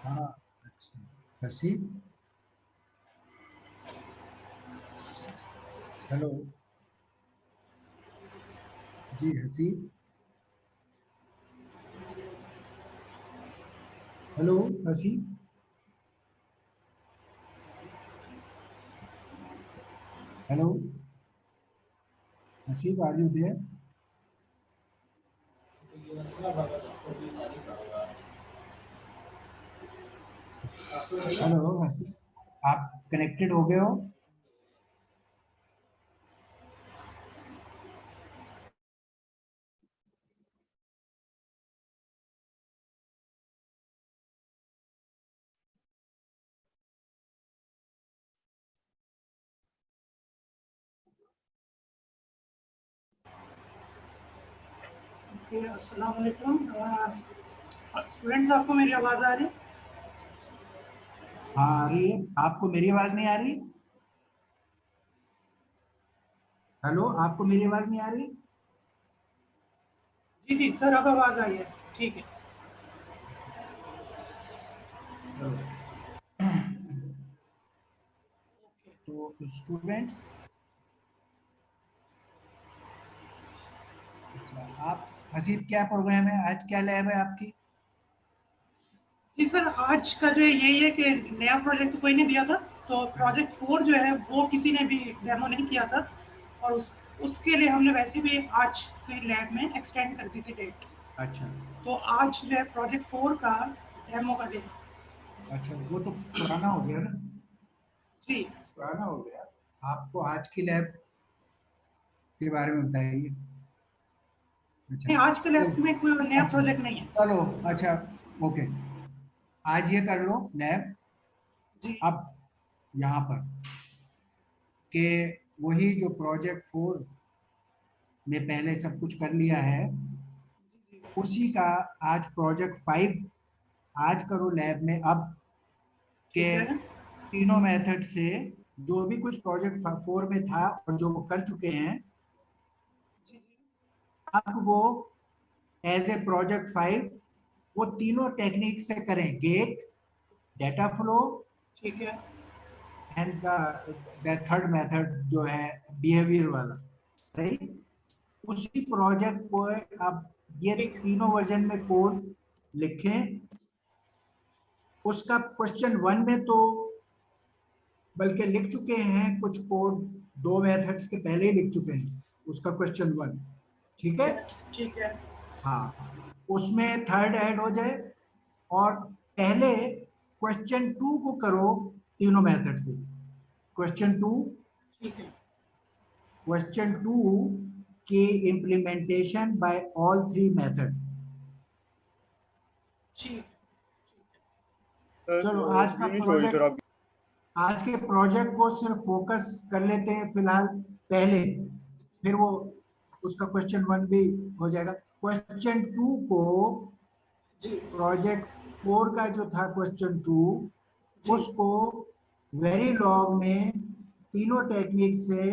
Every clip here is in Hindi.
हाँ, अच्छा। हसी, हेलो जी। हसी, हेलो हसी, हेलो हसी, आर यू देयर? हेलो हसी, आप कनेक्टेड हो गए हो? अस्सलाम वालेकुम स्टूडेंट्स, आपको मेरी आवाज़ आ रही है? हाँ आ रही है। आपको मेरी आवाज नहीं आ रही? हेलो, आपको मेरी आवाज नहीं आ रही? जी जी सर, अब आवाज़ आई है। ठीक है। चलो। तो स्टूडेंट्स, अच्छा, आप हसीब, क्या प्रोग्राम है आज, क्या लैब है आपकी? जी सर, आज का जो है यही है कि नया प्रोजेक्ट तो कोई नहीं दिया था, तो प्रोजेक्ट 4 जो है वो किसी ने भी डेमो नहीं किया था, और उसके लिए हमने वैसे भी आज के लैब में एक्सटेंड कर दी थी डेट। अच्छा तो आज जो है प्रोजेक्ट 4 का डेमो का डे। अच्छा, वो तो पुराना हो गया ना, जी पुराना हो गया। आपको आज की लैब के बारे में बताइए। अच्छा नहीं, आज के चलो। लैब में कोई नया अच्छा प्रोजेक्ट नहीं है। चलो, अच्छा, ओके, आज ये कर लो लैब। जी अब यहाँ पर के वही जो प्रोजेक्ट 4 में पहले सब कुछ कर लिया है, उसी का आज प्रोजेक्ट 5 आज करो लैब में। अब के ठीक है। तीनों मेथड से जो भी कुछ प्रोजेक्ट 4 में था और जो वो कर चुके हैं, अब वो एज ए प्रोजेक्ट 5 वो तीनों टेक्निक से करें। गेट, डेटा फ्लो ठीक है। एंड द थर्ड मेथड जो है बिहेवियर वाला। सही। उसी प्रोजेक्ट को अब ये ठीक है। तीनों वर्जन में कोड लिखें। उसका क्वेश्चन 1 में तो बल्कि लिख चुके हैं कुछ कोड, 2 मेथड्स के पहले ही लिख चुके हैं उसका क्वेश्चन 1। ठीक ठीक है। है। ठीक है। हाँ, उसमें थर्ड ऐड हो जाए, और पहले क्वेश्चन 2 को करो तीनों मेथड से। क्वेश्चन 2, ठीक है। क्वेश्चन 2 की इंप्लीमेंटेशन बाय ऑल 3 मेथड्स। ठीक चलो, आज का फिनिश हो गई सर प्रोजेक्ट, आपकी। आज के प्रोजेक्ट को सिर्फ फोकस कर लेते हैं फिलहाल पहले, फिर वो उसका क्वेश्चन 1 भी हो जाएगा। क्वेश्चन 2 को, जी प्रोजेक्ट 4 का जो था क्वेश्चन 2, जी। उसको वेरी लॉग में तीनों टेक्निक से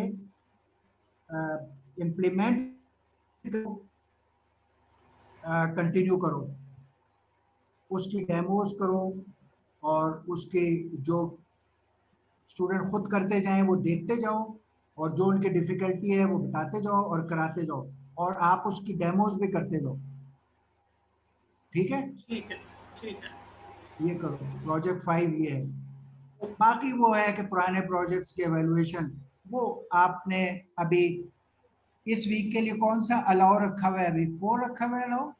इम्प्लीमेंट कंटिन्यू करो, उसकी डेमोज करो, और उसके जो स्टूडेंट खुद करते जाएं वो देखते जाओ, और जो उनकी डिफिकल्टी है वो बताते जाओ और कराते जाओ, और आप उसकी डेमोज भी करते जाओ। ठीक है, ठीक है। ठीक है। ये करो। प्रोजेक्ट 5 ये है। बाकी वो है कि पुराने प्रोजेक्ट्स के एवेल्युएशन वो आपने अभी इस वीक के लिए कौन सा अलाउ रखा हुआ है? अभी 4 रखा हुआ है अलाउ,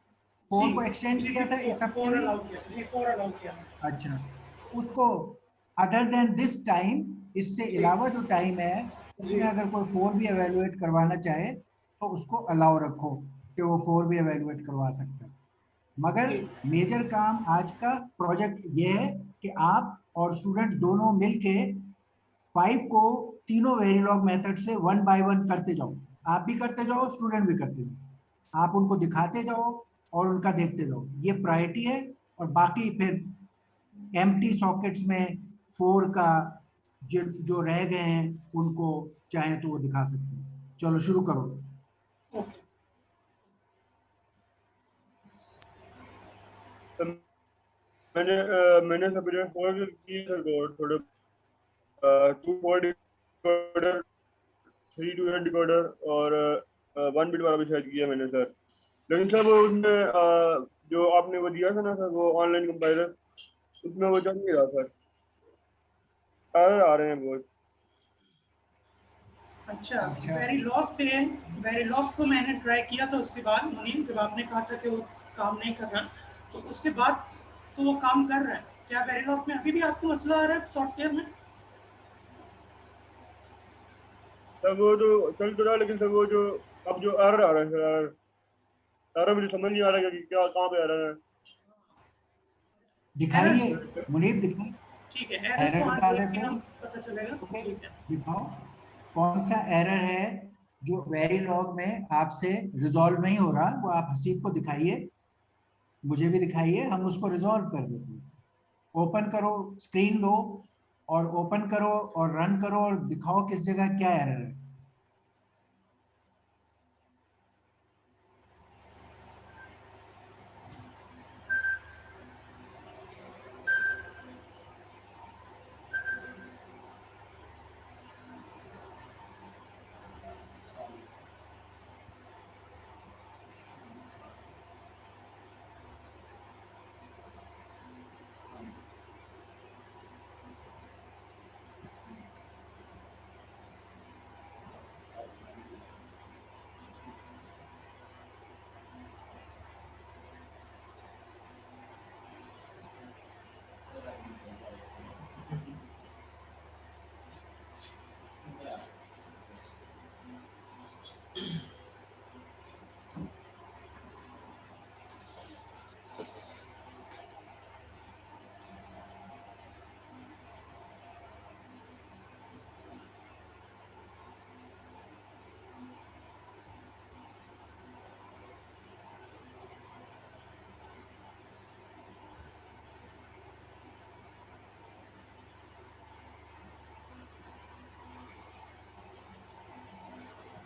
4 जी को एक्सटेंड जी किया जी, था इस हफ्ते 4 में। अलाउ किया जी, 4 अलाउ किया। अच्छा, उसको अदर देन दिस टाइम, इससे जी अलावा जो टाइम है जी उसमें अगर कोई 4 भी एवेलुएट करवाना चाहे तो उसको अलाउ रखो कि वो 4 भी एवेलुएट करवा सकता है। मगर जी मेजर काम आज का प्रोजेक्ट ये है कि आप और स्टूडेंट दोनों मिलके 5 को तीनों वेरिलॉग मेथड से 1 बाय 1 करते जाओ। आप भी करते जाओ, स्टूडेंट भी करते जाओ, आप उनको दिखाते जाओ और उनका देखते जाओ, ये प्रायोरिटी है। और बाकी फिर एम्प्टी सॉकेट्स में 4 का जो जो रह गए हैं उनको चाहे तो वो दिखा सकते हैं। चलो शुरू करो। ओके। तो मैंने सब फोर की सर कोड थोड़े 2 4 डिकोडर, 3 2 डिकोडर और 1 बिट वाला भी शायद किया मैंने सर। लेकिन सर वो उसमें जो आपने वो दिया था ना सर, वो ऑनलाइन कंपाइलर, उसमें वो चल नहीं रहा सर, एरर आ रहे हैं बहुत। अच्छा, अच्छा, वेरिलॉग को मैंने ट्राई किया था उसके बाद मुनीम, जब आपने कहा था कि वो काम नहीं कर रहा, तो उसके बाद तो वो काम कर रहा है। क्या वेरिलॉग में अभी भी आपको मसला आ रहा है सॉफ्टवेयर में? सर वो तो चल तो रहा है, लेकिन सर वो जो अब जो एरर आ रहा है सर, एरर मुझे समझ नहीं आ रहा है कि क्या कहाँ पे एरर है। दिखाइए एरर, मुनीब, दिखाइए, ठीक है, एरर तो एरर आज बता देख के देते हम हैं। पता चलेगा। ओके, ठीक है। दिखाओ कौन सा एरर है जो वेरिलॉग में आपसे रिजॉल्व नहीं हो रहा, वो आप हसीब को दिखाइए, मुझे भी दिखाइए, हम उसको रिजॉल्व कर देते हैं। ओपन करो, स्क्रीन लो और ओपन करो और रन करो और दिखाओ किस जगह क्या एरर है।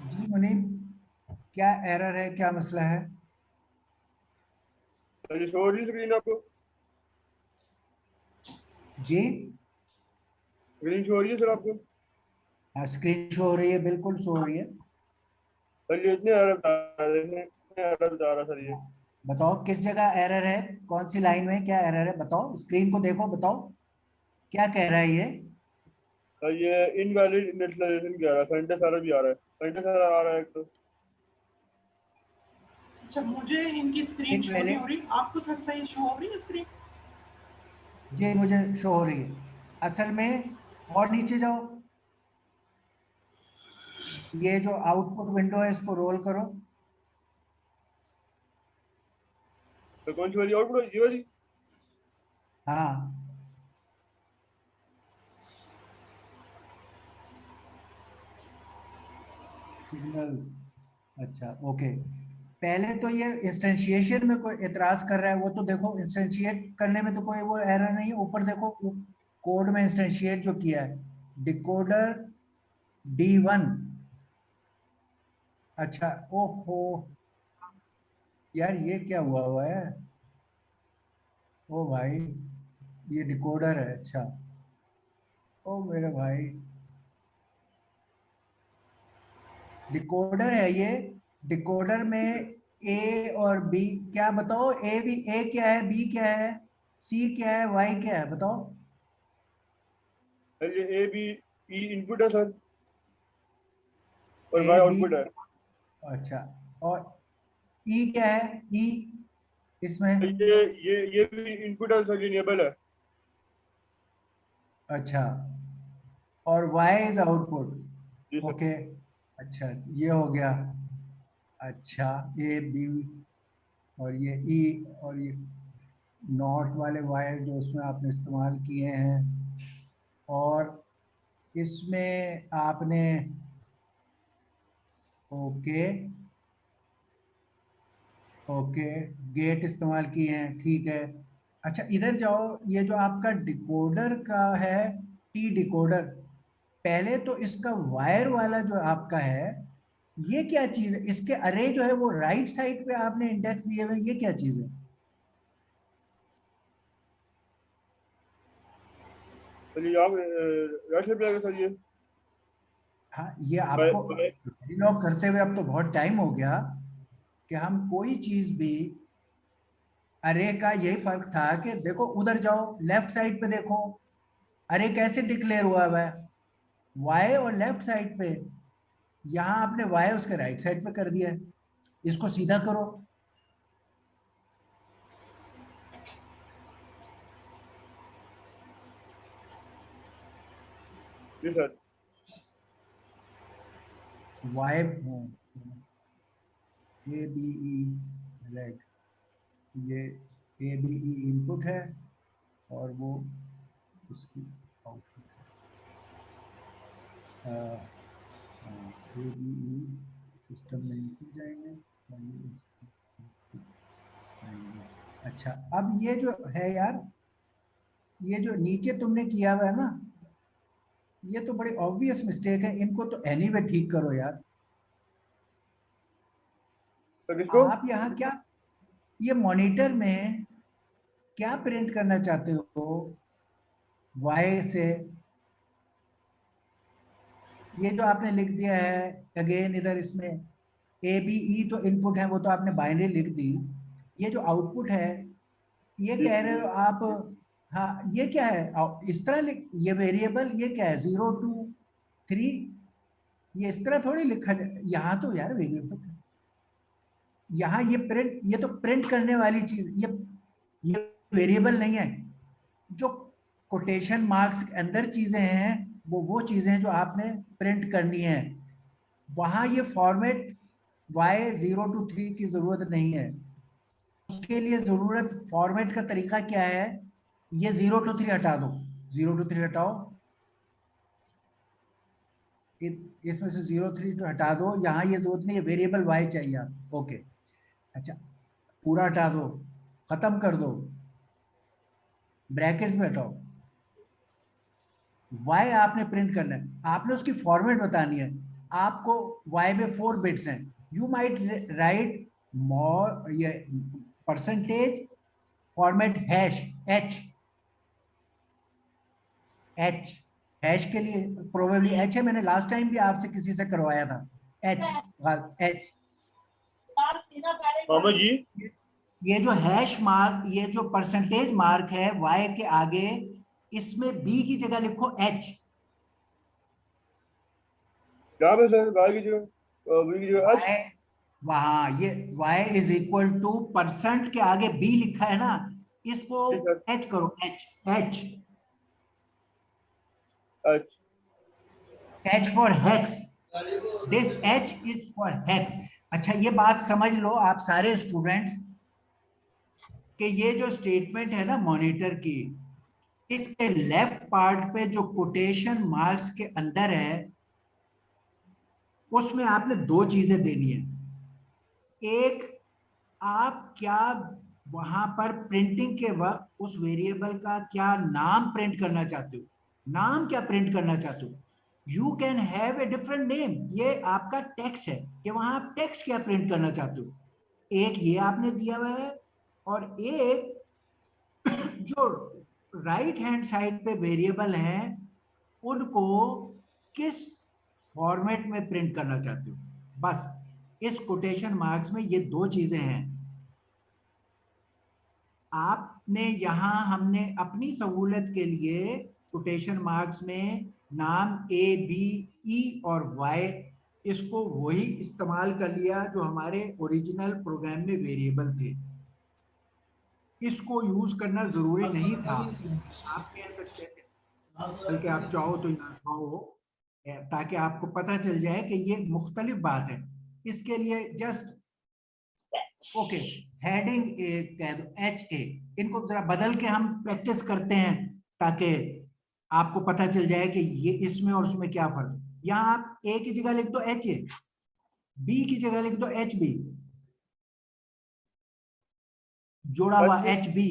जी मुनीब, क्या एरर है, क्या मसला है? सर ये शो हो रही स्क्रीन आपको? जी स्क्रीन शो हो रही है सर आपको? हाँ, स्क्रीन शो हो रही है, बिल्कुल शो हो रही है। सर ये इतने एरर बता रहे हैं, इतने एरर बता रहा सर ये। बताओ किस जगह एरर है, कौन सी लाइन में क्या एरर है, बताओ, स्क्रीन को देखो, बताओ क्या कह रहा है ये। सर ये इनवैलिड इनिशियलाइजेशन कह रहा है, सेंटेंस एरर भी आ रहा है, सेंटेंस एरर आ रहा है एक तो। अच्छा, मुझे इनकी स्क्रीन एक शो पहले, नहीं हो रही, आपको सर सही शो हो रही है स्क्रीन? ये मुझे शो हो रही है असल में। और नीचे जाओ, ये जो आउटपुट विंडो है इसको रोल करो। तो कौन सी वाली आउटपुट, ये वाली? हाँ, सिग्नल्स, अच्छा ओके। पहले तो ये इंस्टेंशिएशन में कोई एतराज कर रहा है, वो तो देखो इंस्टेंशिएट करने में तो कोई वो एरर नहीं है, ऊपर देखो कोड में इंस्टेंशिएट जो किया है, डिकोडर D1। अच्छा, ओहो यार, ये क्या हुआ है? ओ भाई, ये डिकोडर है, अच्छा। ओ मेरे भाई, डिकोडर है ये। डिकोडर में ए और बी, क्या बताओ, ए भी, ए क्या है, बी क्या है, सी क्या है, वाई क्या है, बताओ। सर ये ए बी ई इनपुट है सर। और ए y बी, आउटपुट है। अच्छा, और ई क्या है, ई इसमें? ये भी इनपुट है सर, इनेबल है। अच्छा, और y is G output, sir. Okay. अच्छा, ये हो गया। अच्छा, ए बी, और ये ई, और ये नॉट वाले वायर जो उसमें आपने इस्तेमाल किए हैं, और इसमें आपने, ओके ओके, गेट इस्तेमाल किए हैं, ठीक है। अच्छा, इधर जाओ, ये जो आपका डिकोडर का है, टी डिकोडर, पहले तो इसका वायर वाला जो आपका है, ये क्या चीज है? इसके अरे जो है वो राइट साइड पे आपने इंडेक्स दिए हुए, ये क्या चीज है? चलिए आप राइट साइड पे आगे सर, ये हाँ, ये बाय आपको बाय। लॉग करते हुए अब तो बहुत टाइम हो गया कि हम कोई चीज भी, अरे का यही फर्क था कि देखो उधर जाओ, लेफ्ट साइड पे देखो, अरे कैसे डिक्लेयर हुआ हुआ है, वाई और लेफ्ट साइड पे, यहां आपने वाई उसके राइट साइड पे कर दिया है, इसको सीधा करो। जी sir. Y, A B E, right, ये ए बी ई इनपुट है, और वो इसकी आउटपुट है। ए बी ई सिस्टम में इनपुट जाएंगे, और ये इसकी आएंगे। अच्छा, अब ये जो है यार, ये जो नीचे तुमने किया हुआ है ना, ये तो बड़ी ऑब्वियस मिस्टेक है, इनको तो एनीवे ठीक करो यार। सर किसको? आप यहाँ क्या, ये मॉनिटर में क्या प्रिंट करना चाहते हो वाई से? ये जो आपने लिख दिया है अगेन इधर, इसमें ए बी ई तो इनपुट है, वो तो आपने बाइनरी लिख दी। ये जो आउटपुट है, ये जी कह रहे हो आप, हाँ, ये क्या है? इस तरह लिख, ये वेरिएबल ये क्या है, 0 to 3, ये इस तरह थोड़ी लिखा यहाँ तो यार वेरिएबल, यहाँ ये प्रिंट, ये तो प्रिंट करने वाली चीज, ये वेरिएबल नहीं है। जो कोटेशन मार्क्स के अंदर चीजें हैं, वो चीजें जो आपने प्रिंट करनी है, वहां ये फॉर्मेट y0 to 3 की जरूरत नहीं है। उसके लिए जरूरत, फॉर्मेट का तरीका क्या है, ये 0 to 3 हटा दो, 0 to 3 हटाओ, इसमें से 0 3 तो हटा दो, यहाँ ये जरूरत नहीं है, वेरिएबल y चाहिए आप, ओके। अच्छा, पूरा हटा दो, खत्म कर दो, ब्रैकेट्स में हटाओ, y आपने प्रिंट करना है, आपने उसकी फॉर्मेट बतानी है। आपको y में 4 बिट्स हैं, यू माइट राइट मोर, ये percentage format hash, H, H, hash के लिए प्रोबेबली एच है, मैंने लास्ट टाइम भी आपसे किसी से करवाया था, एच, एच। मामा जी। ये जो हैश मार्क, ये जो परसेंटेज मार्क है y के आगे, इसमें b की जगह लिखो h। क्या पे सर, गाय की जगह v की जगह h? y, वहां ये y is equal two percent के आगे b लिखा है ना, इसको जी सर। h करो, h, h, h। h for hex, this h is for hex. अच्छा, ये बात समझ लो आप सारे स्टूडेंट्स, कि ये जो स्टेटमेंट है ना मॉनिटर की, इसके लेफ्ट पार्ट पे जो कोटेशन मार्क्स के अंदर है, उसमें आपने दो चीजें देनी है। एक, आप क्या वहां पर प्रिंटिंग के वक्त उस वेरिएबल का क्या नाम प्रिंट करना चाहते हो, नाम क्या प्रिंट करना चाहते हो? You can have a different name, ये आपका टेक्स्ट है कि वहां आप टेक्स्ट क्या प्रिंट करना चाहते हो, एक ये आपने दिया हुआ है, और एक जो राइट हैंड साइड पे वेरिएबल हैं, उनको किस फॉर्मेट में प्रिंट करना चाहते हो। बस इस कोटेशन मार्क्स में ये दो चीजें हैं। आपने यहां, हमने अपनी सहूलियत के लिए कोटेशन मार्क्स में नाम ए बी ई और वाई इसको वही इस्तेमाल कर लिया जो हमारे ओरिजिनल प्रोग्राम में वेरिएबल थे। इसको यूज करना जरूरी नहीं था, आप कह सकते थे, बल्कि आप चाहो तो यहाँ कहो ताकि आपको पता चल जाए कि ये मुख्तलिफ बात है। इसके लिए जस्ट ओके, हेडिंग ए कह दो, HA, इनको जरा बदल के हम प्रैक्टिस करते हैं ताकि आपको पता चल जाए कि ये इसमें और उसमें क्या फर्क है। यहाँ आप A की जगह लिख दो HA, B की जगह लिख दो HB, जोड़ा हुआ HB,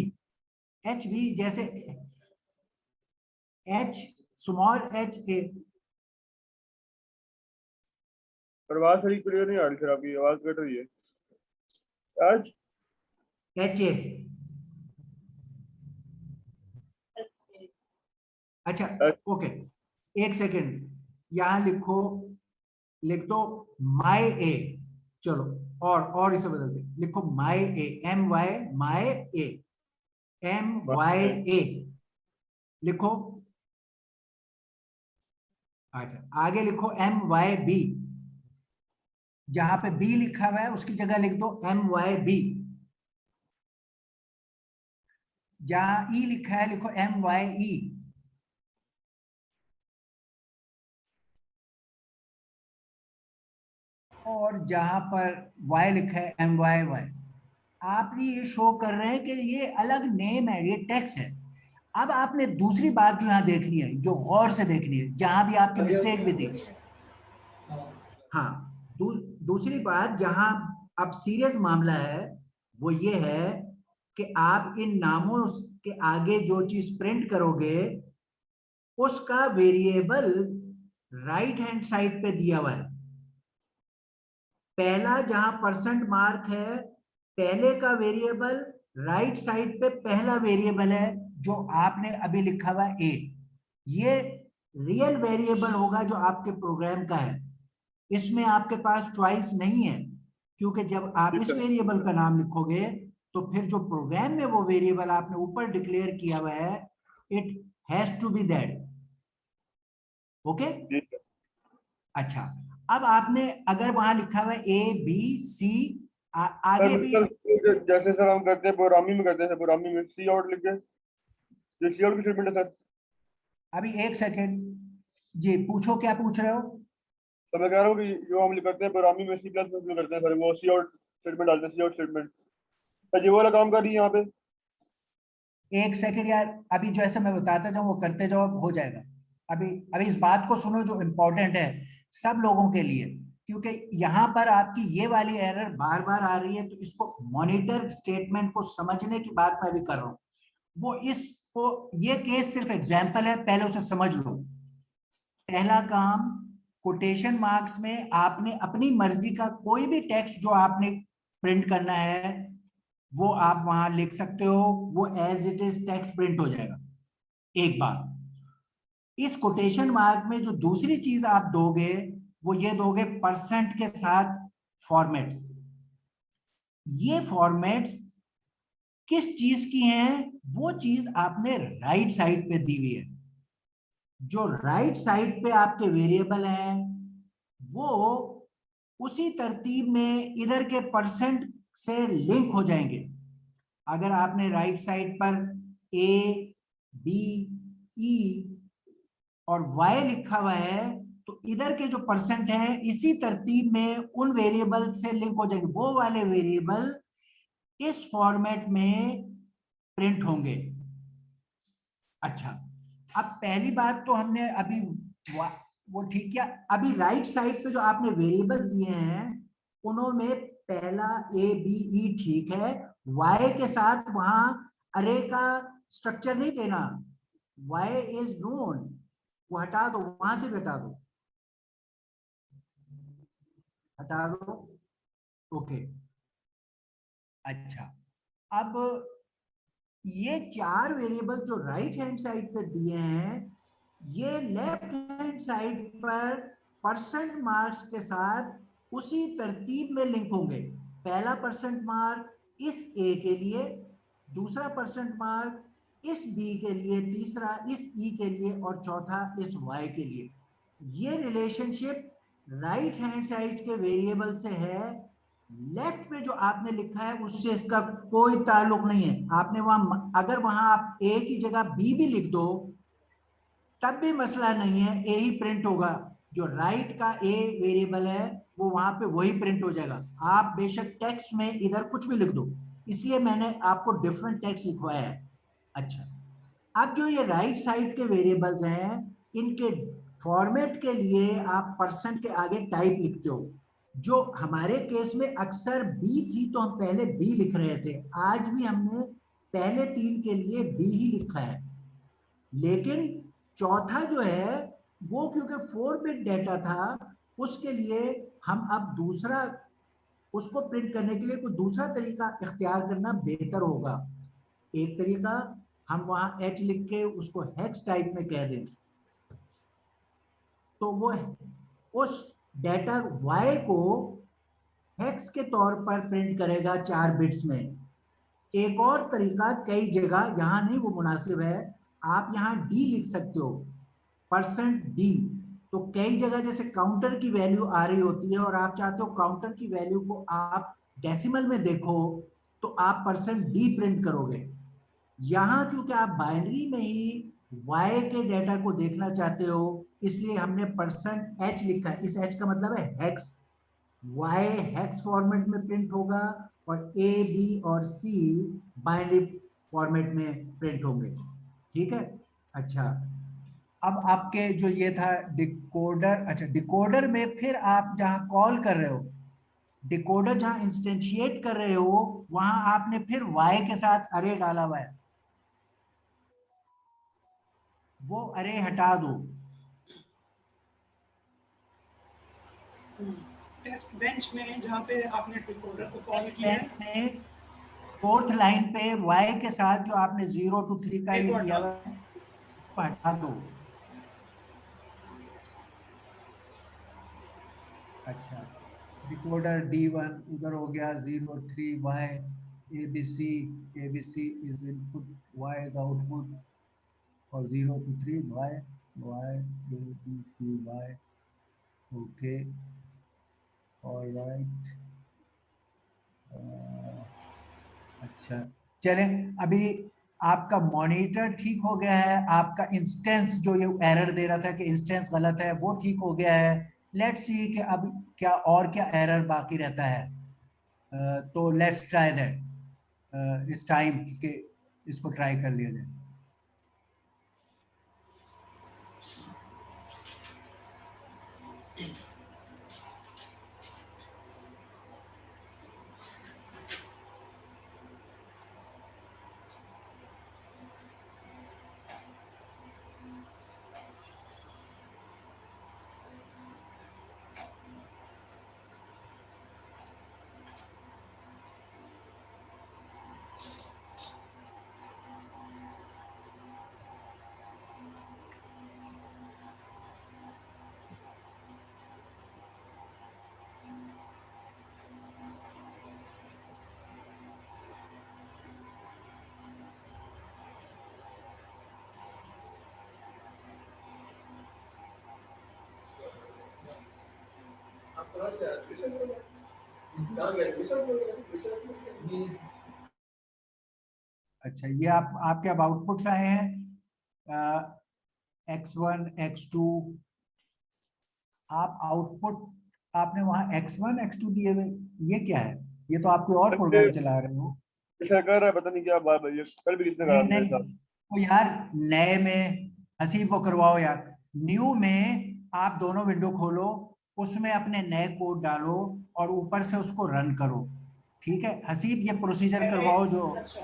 HB जैसे H स्मॉल HA। पर आवाज थोड़ी क्लियर नहीं आ रही सर, आपकी आवाज कट रही है आज। HA, अच्छा ओके, एक सेकेंड, यहां लिखो, लिख दो माई ए, चलो, और इसे बदल दे, लिखो माई ए, MY, माई ए, MYA लिखो। अच्छा, आगे लिखो MYB, जहां पे B लिखा हुआ है उसकी जगह लिख दो MYB, जहां E लिखा है लिखो MYE, और जहां पर Y लिखा है MYY। आप ये शो कर रहे हैं कि ये अलग नेम है, ये टेक्स्ट है। अब आपने दूसरी बात जो यहाँ देखनी है, जो गौर से देखनी है, जहां भी आपकी मिस्टेक भी थी। हाँ, दूसरी बात जहां अब सीरियस मामला है वो ये है कि आप इन नामों के आगे जो चीज प्रिंट करोगे उसका वेरिएबल राइट हैंड साइड पे दिया हुआ है। पहला जहां परसेंट मार्क है, पहले का वेरिएबल राइट साइड पे पहला वेरिएबल है जो आपने अभी लिखा हुआ ए, ये रियल वेरिएबल होगा जो आपके प्रोग्राम का है। इसमें आपके पास चॉइस नहीं है, क्योंकि जब आप इस वेरिएबल का नाम लिखोगे तो फिर जो प्रोग्राम में वो वेरिएबल आपने ऊपर डिक्लेयर किया हुआ है, it has to be that. Okay, अच्छा, अब आपने अगर वहां लिखा हुआ है ABC, आगे भी जैसे सर हम करते हैं प्रोग्रामिंग में, करते हैं प्रोग्रामिंग में सी आउट लिख के, ये सी आउट की स्टेटमेंट है सर। अभी एक सेकेंड जी, पूछो क्या पूछ रहे हो। तो मैं कह रहा हूँ कि जो हम करते हैं प्रोग्रामिंग में सी प्लस प्लस में करते हैं सर, वो सी आउट स्टेटमेंट डालते हैं, सी आउट स्टेटमेंट। सर ये वाला काम कर रही है यहाँ पे। एक सेकेंड यार, अभी जैसे मैं बताता जाऊं वो करते जाओ, हो जाएगा। अभी अभी इस बात को सुनो जो इंपॉर्टेंट है सब लोगों के लिए, क्योंकि यहां पर आपकी ये वाली एरर बार बार आ रही है, तो इसको मॉनिटर स्टेटमेंट को समझने की बात मैं भी कर रहा हूं। वो इसको, ये केस सिर्फ एग्जाम्पल है, पहले उसे समझ लो। पहला काम, कोटेशन मार्क्स में आपने अपनी मर्जी का कोई भी टेक्स्ट जो आपने प्रिंट करना है वो आप वहां लिख सकते हो, वो as it is text print हो जाएगा। एक बात, इस कोटेशन मार्क में जो दूसरी चीज आप दोगे वो ये दोगे परसेंट के साथ फॉर्मेट्स। ये फॉर्मेट्स किस चीज की हैं, वो चीज आपने राइट साइड पे दी हुई है। जो राइट साइड पे आपके वेरिएबल हैं वो उसी तरतीब में इधर के परसेंट से लिंक हो जाएंगे। अगर आपने राइट साइड पर A, B, E और Y लिखा हुआ है तो इधर के जो परसेंट हैं इसी तरतीब में उन वेरिएबल से लिंक हो जाएंगे, वो वाले वेरिएबल इस फॉर्मेट में प्रिंट होंगे। अच्छा, अब पहली बात तो हमने अभी वो ठीक है। अभी राइट साइड पे जो आपने वेरिएबल दिए हैं उन्होंने पहला ABE ठीक है, Y के साथ वहां अरे का स्ट्रक्चर नहीं देना, Y इज नोन, वो हटा दो, वहां से भी हटा दो, हटा दो। ओके, अच्छा, अब ये चार वेरिएबल जो राइट हैंड साइड पे दिए हैं ये लेफ्ट हैंड साइड पर परसेंट मार्क्स के साथ उसी तरतीब में लिंक होंगे। पहला परसेंट मार्क इस A के लिए, दूसरा परसेंट मार्क इस B के लिए, तीसरा इस E के लिए और चौथा इस Y के लिए। ये रिलेशनशिप राइट हैंड साइड के वेरिएबल से है, लेफ्ट में जो आपने लिखा है उससे इसका कोई ताल्लुक नहीं है। आपने वहां, अगर वहां आप ए की जगह बी भी लिख दो तब भी मसला नहीं है, ए ही प्रिंट होगा। जो राइट का ए वेरिएबल है वो वहां पे वही प्रिंट हो जाएगा। आप बेशक टेक्स्ट में इधर कुछ भी लिख दो, इसलिए मैंने आपको डिफरेंट टेक्स्ट लिखवाया है। अच्छा, अब जो ये राइट साइड के वेरिएबल्स हैं, इनके फॉर्मेट के लिए आप परसेंट के आगे टाइप लिखते हो। जो हमारे केस में अक्सर बी थी तो हम पहले बी लिख रहे थे, आज भी हमने पहले 3 के लिए बी ही लिखा है। लेकिन चौथा जो है वो क्योंकि 4 बिट डेटा था, उसके लिए हम अब दूसरा, उसको प्रिंट करने के लिए कोई दूसरा तरीका इख्तियार करना बेहतर होगा। एक तरीका, हम वहां एच लिख के उसको हेक्स टाइप में कह दें, तो वो उस डेटा y को हेक्स के तौर पर प्रिंट करेगा 4 बिट्स में। एक और तरीका, कई जगह, यहां नहीं वो मुनासिब है, आप यहां डी लिख सकते हो, %d। तो कई जगह जैसे काउंटर की वैल्यू आ रही होती है और आप चाहते हो काउंटर की वैल्यू को आप डेसिमल में देखो, तो आप %d प्रिंट करोगे। यहां क्योंकि आप बाइनरी में ही y के डेटा को देखना चाहते हो, इसलिए हमने %h लिखा है। इस h का मतलब है हेक्स। y हेक्स फॉर्मेट में प्रिंट होगा और a b और c बाइनरी फॉर्मेट में प्रिंट होंगे। ठीक है। अच्छा, अब आपके जो ये था डिकोडर, अच्छा डिकोडर में फिर आप जहां कॉल कर रहे हो, डिकोडर जहां इंस्टेंशिएट कर रहे हो, वहां आपने फिर y के साथ अरे डाला हुआ है, वो अरे हटा दो। टेस्ट बेंच में जहाँ पे आपने डिकोडर को कॉल टेस्ट किया बेंच है, में 4th लाइन पे y के साथ जो आपने 0 to 3 का एक ये और किया डाल हुआ है, वो हटा दो। अच्छा, डिकोडर D1 उधर हो गया, 0 3 y, ABC is input, y is output, और 0 to 3 y, ABC y। Okay, alright. अच्छा, चलें, अभी आपका मॉनिटर ठीक हो गया है, आपका इंस्टेंस जो ये एरर दे रहा था कि इंस्टेंस गलत है वो ठीक हो गया है। लेट्स सी कि अब क्या और क्या एरर बाकी रहता है। तो लेट्स ट्राई दैट इस टाइम के, इसको ट्राई कर लिया जाए। अच्छा, ये आपके अब आउटपुट्स आए हैं, x1 x2। आप आउटपुट, आपने वहां x1 x2 दिए हुए, ये क्या है? ये तो आप कोई और प्रोग्राम चला रहे हो। ऐसा कर रहा है, पता नहीं क्या बात है, ये कल भी किसने नहीं कहा मेरे नहीं, साथ। तो यार नए में हसीब को करवाओ यार। न्यू में आप दोनों विंडो खोलो, उसमें अपने नए कोड डालो और ऊपर से उसको रन करो। ठीक है हसीब, ये प्रोसीजर पहले। करवाओ जो अच्छा,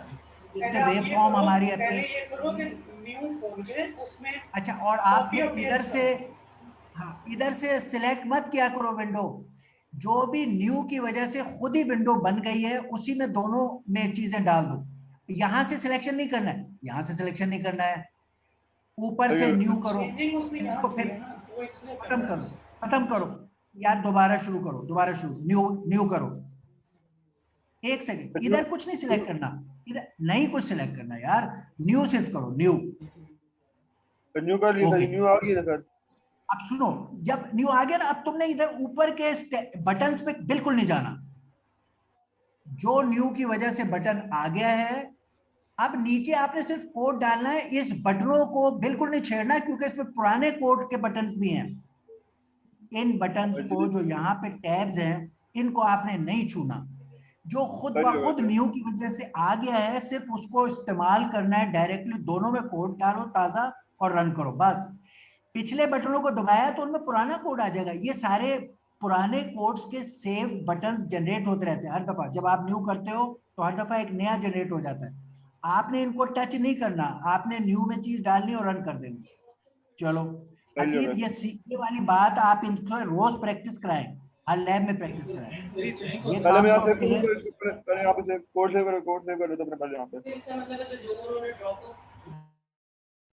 इससे पहले आप वेव ये फॉर्म करो, हमारी पहले अपनी। ये करो कि न्यू खोल के उसमें अच्छा, और आप कॉपी फिर और इधर पेस्ट से, करो। हाँ इधर से सिलेक्ट मत किया करो विंडो, जो भी न्यू की वजह से खुद ही विंडो बन गई है उसी में दोनों में चीजें डाल दो। यहां से सिलेक्शन नहीं करना है, यहां से सिलेक्शन नहीं करना है, ऊपर से न्यू करो, चेंजिंग उसने यहाँ इसको की फिर है ना, वो इसलिए कर खत्म रहा करो, है। खत्म करो यार, दोबारा शुरू करो, दोबारा शुरू, न्यू न्यू करो। एक सेकंड, न्यू इधर कुछ नहीं सिलेक्ट करना, इधर नहीं कुछ सिलेक्ट करना यार, न्यू सिर्फ करो, न्यू। न्यू कर लिया था, ओके, न्यू आ गई ना सर। अब सुनो, जब न्यू आ गया ना, अब तुमने इधर ऊपर के बटन्स पे बिल्कुल नहीं जाना। जो न्यू की वजह से बटन आ गया है, अब नीचे आपने सिर्फ कोड डालना है। इस बटनों को बिल्कुल नहीं छेड़ना है, क्योंकि इसमें पुराने कोड के बटन्स भी हैं। इन बटन्स को, जो यहाँ पे टैब्स हैं, इनको आपने नहीं छूना। जो खुद ब खुद न्यू की वजह से आ गया है, सिर्फ उसको इस्तेमाल करना है डायरेक्टली। दोनों में कोड डालो ताजा और रन करो बस। पिछले बटनों को दबाया तो उनमें पुराना कोड आ जाएगा। ये सारे पुराने कोड्स के सेव बटन्स जनरेट होते रहते हैं हर दफा। जब आप न्यू करते हो तो हर दफा एक नया जनरेट हो जाता है। आपने इनको टच नहीं करना, आपने न्यू में चीज डालनी और रन कर देनी। चलो हसीब, ये सीखने वाली बात आप इनको रोज प्रैक्टिस कराएं, हर लैब में प्रैक्टिस कराएं। ये पहले मैं काम यहाँ तो सेव अब करूँ, क्लियर। पहले यहाँ पे कोड सेव कर लेता हूँ अपने पहले यहाँ पे।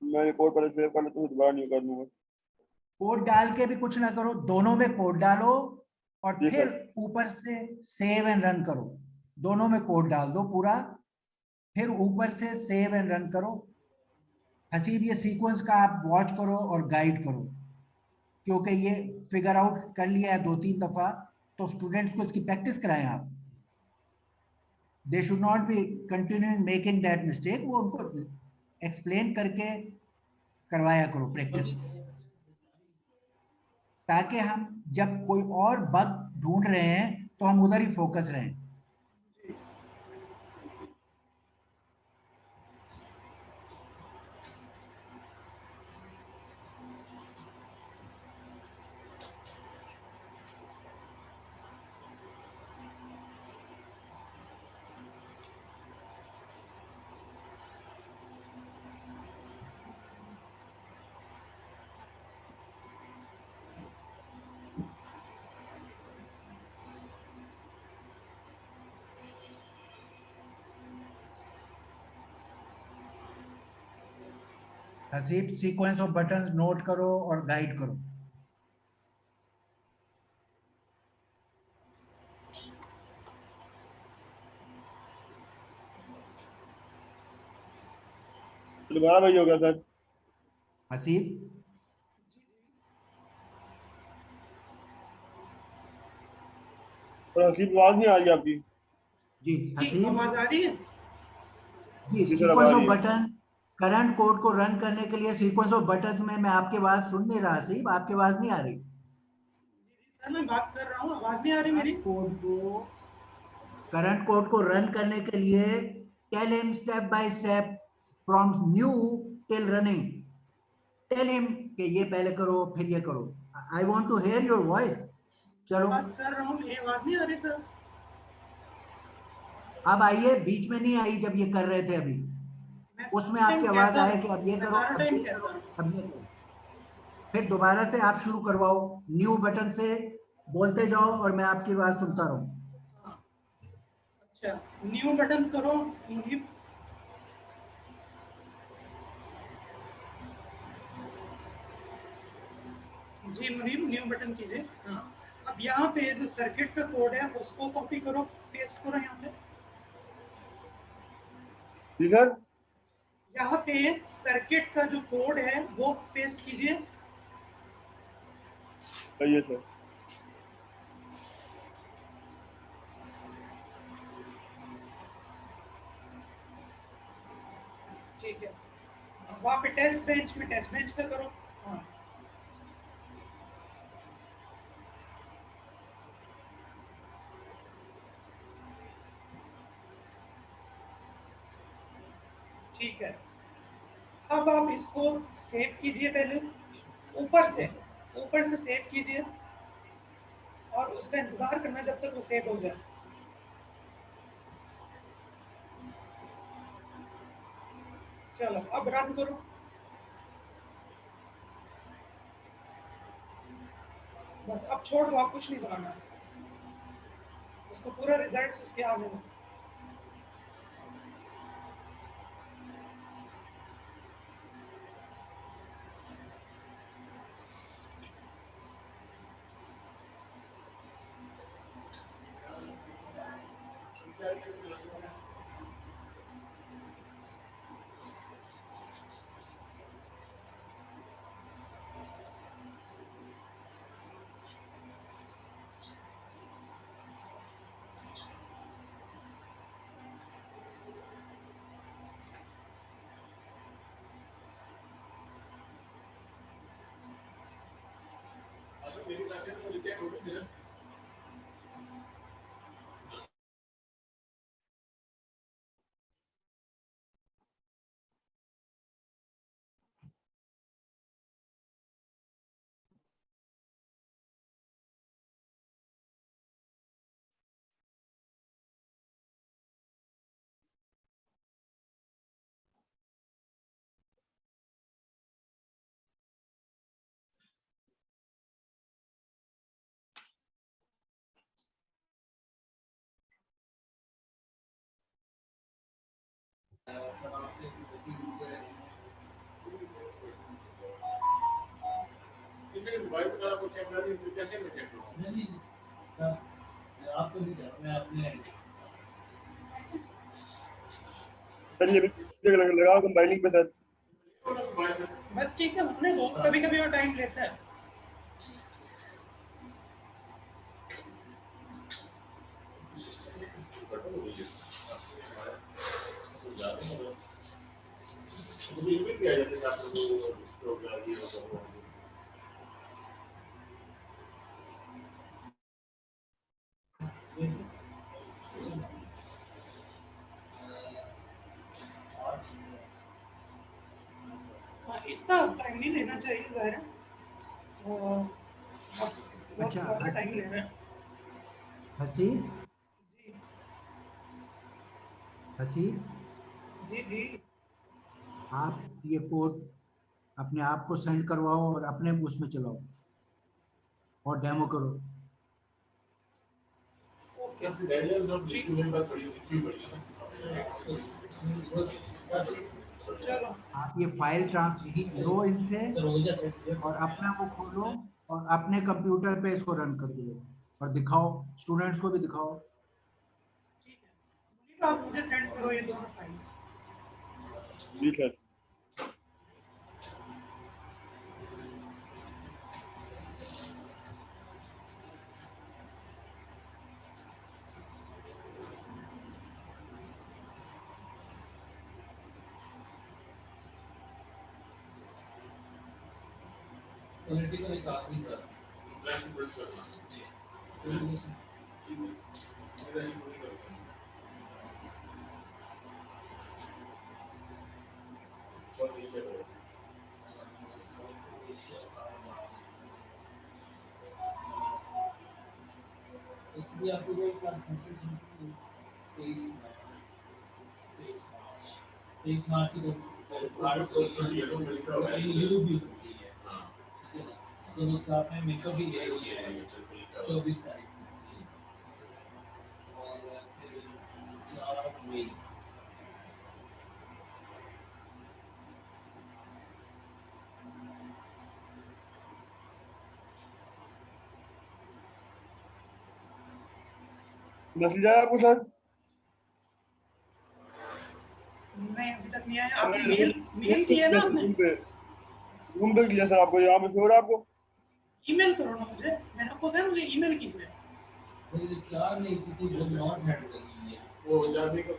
मैं ये कोड पहले सेव कर लेता हूँ, दोबारा नहीं कर लूंगा। कोड डाल के भी कुछ ना करो, दोनों में कोड डालो और जी फिर सर। ऊपर से सेव एंड रन करो। दोनों में कोड डाल दो पूरा, फिर ऊपर से सेव एंड रन करो। हसीब, ये सीक्वेंस का आप वॉच करो और गाइड करो, क्योंकि ये फिगर आउट कर लिया है 2-3 दफा, तो स्टूडेंट्स को इसकी प्रैक्टिस कराएं आप। They should not be continuing making that mistake. वो उनको एक्सप्लेन करके करवाया करो प्रैक्टिस, ताकि हम जब कोई और बग ढूंढ रहे हैं तो हम उधर ही फोकस रहें। Haseeb, sequence of buttons note करो और गाइड करो। दोबारा वही हो गया सर। हसीब, पर हसीब आवाज नहीं आ रही आपकी। जी हसीब, आवाज आ रही है? जी जी सर अब आ सीक्वेंस ऑफ रही है। बटन, करंट कोड को रन करने के लिए सीक्वेंस ऑफ बटन्स में मैं आपकी आवाज सुन नहीं रहा। हसीब, आपकी आवाज नहीं आ रही। सर मैं बात कर रहा हूँ, आवाज नहीं आ रही मेरी? करंट कोड को रन करने के लिए tell him step by step from new till running. Tell him कि ये पहले करो फिर ये करो। I want to hear your voice. चलो बात कर रहा हूँ, मेरी आवाज नहीं आ रही सर? अब आइए, बीच में नहीं आई जब ये कर रहे थे अभी। मैं उसमें सारा टाइम आपकी आवाज कहता आए हूँ, कि अब ये मैं करो, सारा अब टाइम ये करो, कहता हूँ। अब ये करो। फिर दोबारा से आप शुरू करवाओ, न्यू बटन से बोलते जाओ और मैं आपकी आवाज सुनता रहूं। अच्छा, न्यू बटन करो। न्यू, जी मुनीम, न्यू बटन कीजिए। हाँ, अब यहाँ पे जो सर्किट का कोड है उसको कॉपी करो, पेस्ट करो यहाँ पे। जी सर। यहाँ पे सर्किट का जो कोड है वो पेस्ट कीजिए। सही है सर। ठीक है, वहाँ पे टेस्ट बेंच में टेस्ट बेंच का करो। हाँ, ठीक है। अब आप इसको सेव कीजिए पहले, ऊपर से सेव कीजिए और उसका इंतजार करना जब तक वो सेव हो जाए। चलो अब रन करो। बस अब छोड़ दो, आप कुछ नहीं बनाना, उसको पूरा रिजल्ट उसके आने दो। सर ये भी लगा कंपाइलिंग पे सर। बस ठीक है, अपने दोस्त कभी कभी और टाइम लेता है। हाँ, इतना टाइम नहीं लेना चाहिए ज़ाहिर है। अच्छा, टाइम ले रहे हैं। हसीब जी हसीब, जी जी। आप ये कोड अपने आप को सेंड करवाओ और अपने उसमें चलाओ और डेमो करो। ओके चलो। आप ये फाइल ट्रांसफर लो इनसे और अपना वो खोलो और अपने कंप्यूटर पे इसको रन कर दो और दिखाओ, स्टूडेंट्स को भी दिखाओ। ठीक है, मुनीब आप मुझे सेंड करो ये दोनों फाइल। जी सर। Political economy sir. उसमें आपको जो क्लास 23 मार्च की तो उसका आपने मेकअप भी है 24 तारीख और फिर 4 मई। मैसेज आया आपको सर? नहीं अभी तक नहीं आया। आपने मेल किया ना आपने? रूम पे किया सर आपको, यहाँ पे शो रहा है आपको? ईमेल करो ना मुझे, मैंने आपको कहा मुझे ईमेल कीजिए। मुझे 4 मई की जो नॉट हेड लगी है वो जाने को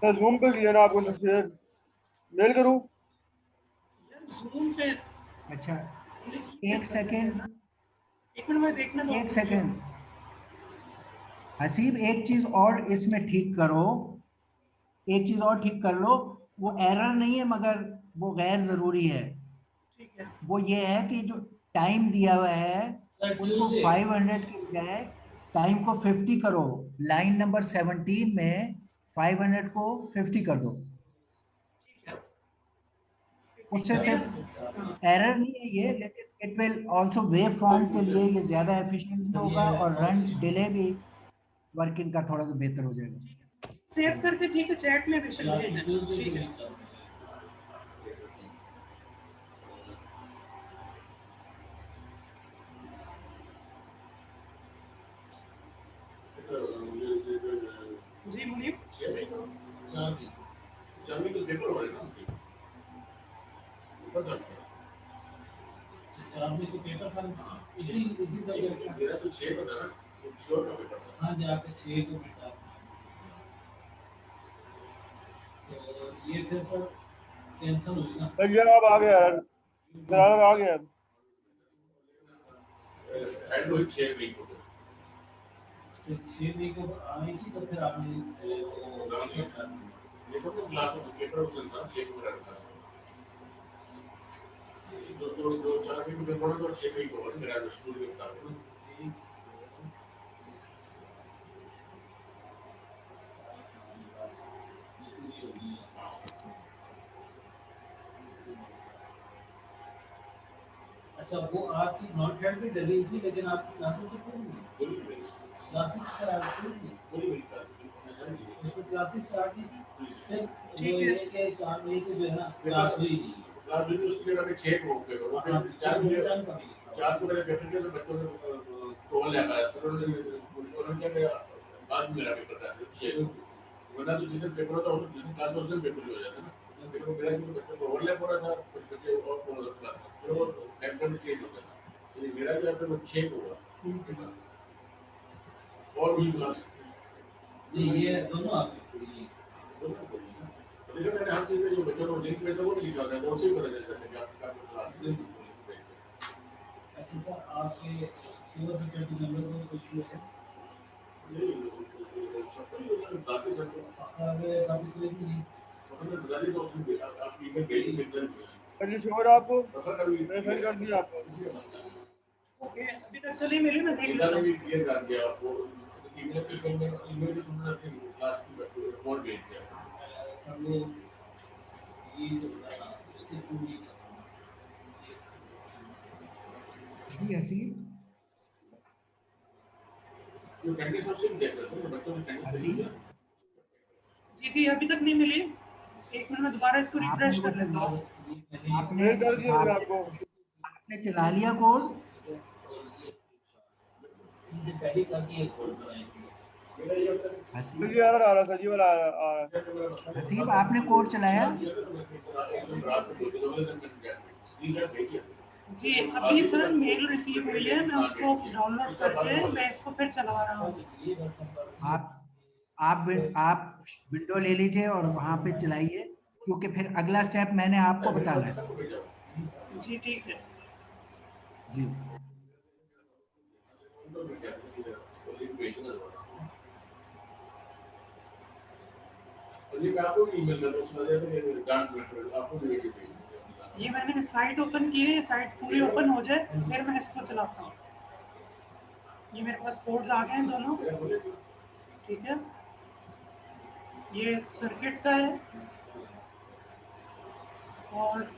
सर रूम पे किया ना आपको मैसेज, मेल करूँ? जूम पे अच्छा, एक सेकेंड, एक मिनट में देखना दो। एक सेकेंड हसीब, एक चीज और इसमें ठीक करो, एक चीज और ठीक कर लो। वो एरर नहीं है मगर वो गैर जरूरी है। ठीक है। वो ये है कि जो टाइम दिया हुआ है उसको 500 के बजाय टाइम को 50 करो। लाइन नंबर 17 में 500 को 50 कर दो। उससे सिर्फ एरर नहीं है ये, लेकिन it will also wave form के लिए ये ज्यादा एफिशिएंट भी होगा और रन डिले भी वर्किंग का थोड़ा सा बेहतर हो जाएगा। सेव करके ठीक है, चैट में भी शेयर ठीक है। जी मुनीब। तो पेपर था इसी मेरा तो 6 बता ना, श्योर का पेपर था। हाँ जी आपके 6 को बेटा। तो ये फिर सर कैंसिल हुई ना सर ये अब आ गया यार, सर आ गया। एंड्रॉइड 6 वीक हो गए। 6 वीक आई सी, तो फिर आपने देखो तो क्लास में पेपर होता था, 6 में रहता था। जो 4 वीक में पढ़ा तो 6 वीक होगा मेरा स्कूल में था। अच्छा, वो आपकी नॉट हेड पे डली थी, लेकिन आपकी क्लासेस तो पूरी नहीं, क्लासेस पूरी नहीं, उसको क्लासेस स्टार्ट नहीं थी, सिर्फ वो ये कि 4 महीने की जो है ना क्लास हुई नहीं, क्लास में उसके बाद 6 हो गए वो 4 को मेरे पेपर के बच्चों ने कॉल लगा है, तो उन्होंने क्या बाद में मेरा पेपर था 6, वरना तो जिस पेपर होता है उस क्लास में उस दिन पेपर हो जाता है ना। देखो मेरा जो बच्चों को ओवरलैप हो रहा था, कुछ बच्चे और बोल रहा था, फिर वो टाइम चेंज हो गया था। तो मेरा जो है वो 6 हुआ और भी क्लास ये दोनों आपकी लेकिन मैंने हर चीज़ में जो बच्चों को लिंक में तो वो नहीं लिखा था, वो उसे ही पता चल जाता है कि आपका क्लास। अच्छा सर, आपके सिविल सिक्योरिटी नंबर में कुछ है? बाकी सब अगर काफी कोई नहीं हमने बता दी तो उसमें आप ईमेल भेजिए मिलकर सर श्योर आपको मैं सेंड कर दिया आपको। ओके, अभी तक तो नहीं मिली, मैं देख लेता इधर हूँ। भी क्लियर कर दिया आपको ईमेल के ईमेल में तुमने अपनी क्लास की रिपोर्ट भेज दिया। सब लोग ये जो है उसकी पूरी जी हसीब, जो कैंडिडेट सबसे भी देख रहे थे बच्चों के कैंडिडेट जी अभी तक नहीं मिली। 1 मिनट में दोबारा इसको रिफ्रेश कर लेता हूँ। आपने मेल कर दिया मैंने आपको। आपने चला लिया कोड? इनसे पहले करके एक कोड बनाई थी। हसीब, जी आ रहा सर जी वाला आ रहा। हसीब आपने कोड चलाया? जी अभी सर मेल रिसीव हुई है, मैं उसको डाउनलोड करके मैं इसको फिर चला रहा हूँ। आप विंडो ले लीजिए और वहां पे चलाइए, क्योंकि फिर अगला स्टेप मैंने आपको बताना है। जी ठीक है। जी ये मैंने साइट ओपन की है, साइट पूरी ओपन हो जाए फिर मैं इसको चलाता हूँ। ये मेरे पास कोड्स आ गए हैं दोनों, ठीक है। ये सर्किट का है और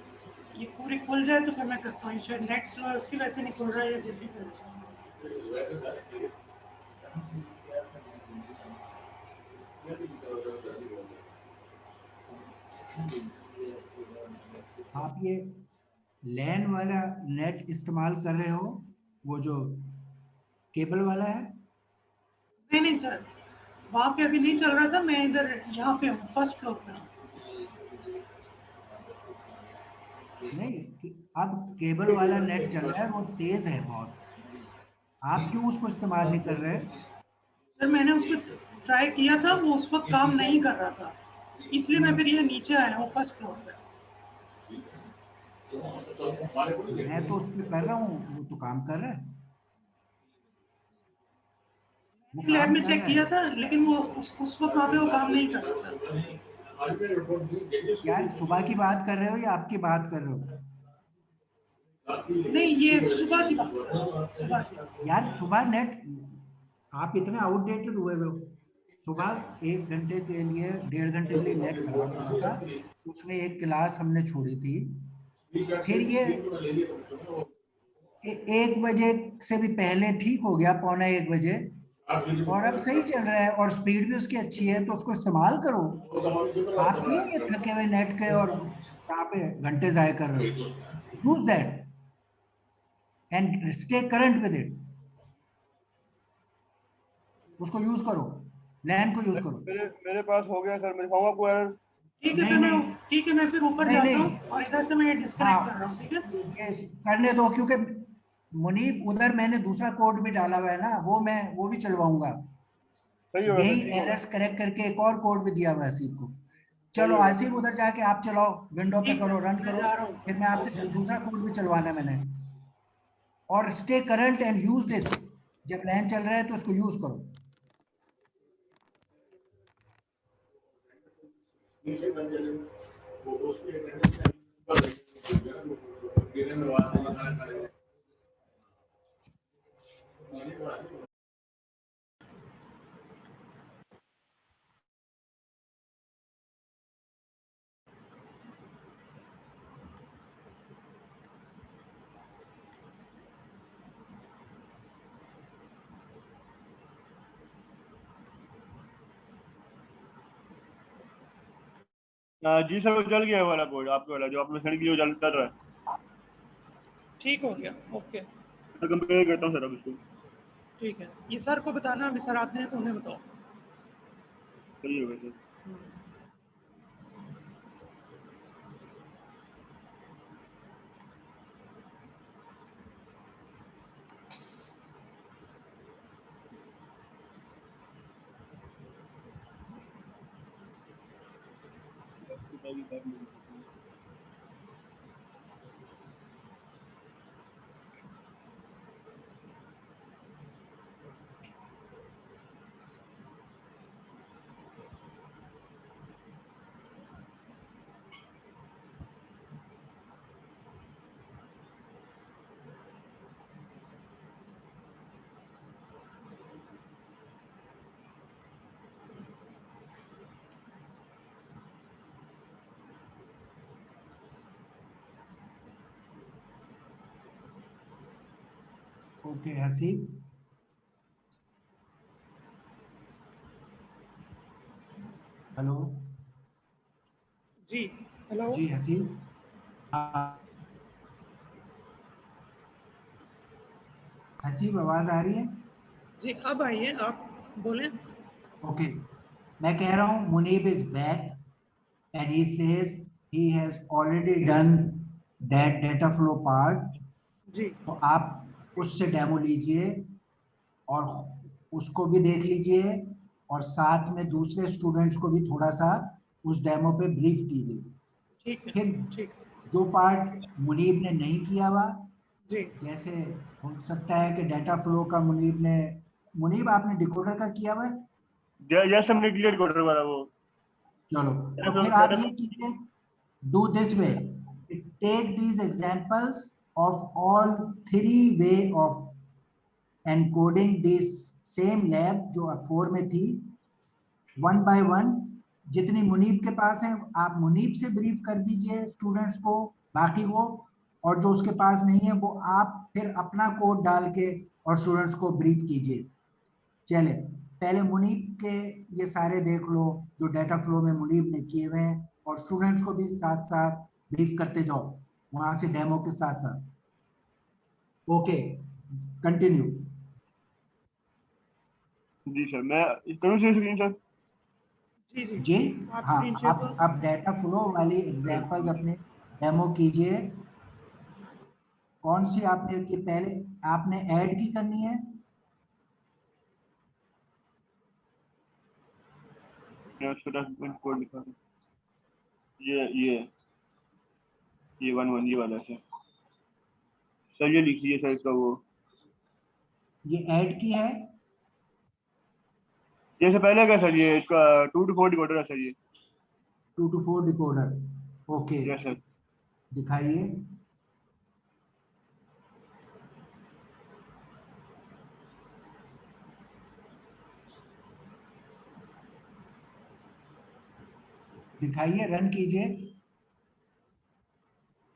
ये पूरी खुल जाए तो फिर मैं करता हूँ। शायद नेट स्लो है उसकी वजह से नहीं खुल रहा है या जिस भी वजह से। आप ये लैन वाला नेट इस्तेमाल कर रहे हो, वो जो केबल वाला है? नहीं सर, वहाँ पे अभी नहीं चल रहा था, मैं इधर यहाँ पे हूँ, फर्स्ट फ्लोर पे हूँ। नहीं, अब केबल वाला नेट चल रहा है, वो तेज है बहुत। आप क्यों उसको इस्तेमाल नहीं कर रहे? सर मैंने उसको ट्राई किया था, वो उस वक्त काम नहीं कर रहा था, इसलिए मैं फिर ये नीचे आया हूँ फर्स्ट फ्लोर पे। मैं तो उस पर कर रहा हूँ, वो तो काम कर रहा है, वो लैब काम में कर चेक रहा किया है। था, लेकिन वो उस वक्त वहाँ पे वो काम नहीं कर रहा था। यार सुबह की बात कर रहे हो या आपकी बात कर रहे हो? नहीं, ये सुबह की बात कर रहा हूँ, सुबह की। यार सुबह नेट, आप इतने आउटडेटेड हुए हो। सुबह 1 घंटे के लिए 1.5 घंटे के लिए नेट खराब हुआ था, उसमें एक क्लास हमने छोड़ी थी। फिर ये 1 बजे से भी पहले ठीक हो गया, 1:45 बजे, और अब सही चल रहा है और स्पीड भी उसकी अच्छी है, तो उसको इस्तेमाल करो। आप क्यों ये थके हुए नेट के और यहाँ पे घंटे जाया कर रहे हो? Use that and stay current with it. उसको यूज करो, लैन को यूज करो। मेरे पास हो गया सर, मैं दिखाऊंगा आपको एरर। ठीक है, नहीं मैं फिर ऊपर नहीं जाता नहीं, हूँ और इधर से मैं डिस्कनेक्ट कर रहा हूँ, ठीक है। ये करने दो, क्योंकि मुनीब उधर मैंने दूसरा कोड भी डाला हुआ है ना, वो भी चलवाऊंगा। सही होगा सर, यही ठीक होगा। एरर्स करेक्ट करके एक और कोड भी दिया हुआ है हसीब को। चलो आसिफ उधर जाके आप चलाओ, विंडो पे ठीक है, करो, रन मैं करो, जा रहा हूँ। फिर मैं आपसे दूसरा कोड भी चलवाना है मैंने। और stay current and use this, जब लैन चल रहा है तो उसको यूज करो। नीचे बन जाए वो उसके गिरने में बात नहीं करेगा। जी सर, वो चल गया है वाला कोड, आपके वाला जो आपने सेंड किया वो चल रहा है। ठीक हो गया, ओके मैं कंपेयर करता हूँ सर अब इसको। ठीक है। ये सर को बताना, अभी सर आते हैं तो उन्हें बताओ। सही हो गया सर। ओके हसीब, हेलो जी हेलो। जी हसीब, हाँ हसीब आवाज आ रही है? जी अब आइए, आप बोलें। ओके, मैं कह रहा हूँ Munib is back and he says he has already done that data flow part। जी तो आप उससे डेमो लीजिए और उसको भी देख लीजिए, और साथ में दूसरे स्टूडेंट्स को भी थोड़ा सा उस डेमो पे ब्रीफ कीजिए। ठीक है, फिर ठीक जो पार्ट मुनीब ने नहीं किया हुआ, जी। जैसे हो सकता है कि डाटा फ्लो का मुनीब आपने डिकोडर का किया हुआ है? जैसे हमने क्लियर कोडर वाला वो चलो, तो फिर आप ये कीजिए, do this way, take these examples of all three way of encoding this same lab जो 4 में थी, वन बाय वन, जितनी मुनीब के पास है आप मुनीब से ब्रीफ कर दीजिए स्टूडेंट्स को, बाकी को, और जो उसके पास नहीं है वो आप फिर अपना कोड डाल के और स्टूडेंट्स को ब्रीफ कीजिए। चले, पहले मुनीब के ये सारे देख लो जो डाटा फ्लो में मुनीब ने किए हुए हैं, और स्टूडेंट्स को भी साथ साथ ब्रीफ करते जाओ वहां से डेमो के साथ साथ। Okay, continue. जी सर, मैं करूँ स्क्रीन सर? जी जी जी आप हाँ, स्क्रीन शेयर करो। आप डाटा फ्लो वाली एग्जांपल्स अपने डेमो कीजिए। कौन सी आपने की पहले आपने ऐड की करनी है? मैं उसको 10 मिनट कोड लिखा हूँ। ये 1 ये वाला सर ये लिख लीजिए सर इसका वो। ये ऐड की है? ये से पहले का सर, ये इसका 2 to 4 डिकोडर है सर ये। 2 to 4 decoder, okay yes sir. दिखाइए। दिखाइए, रन कीजिए।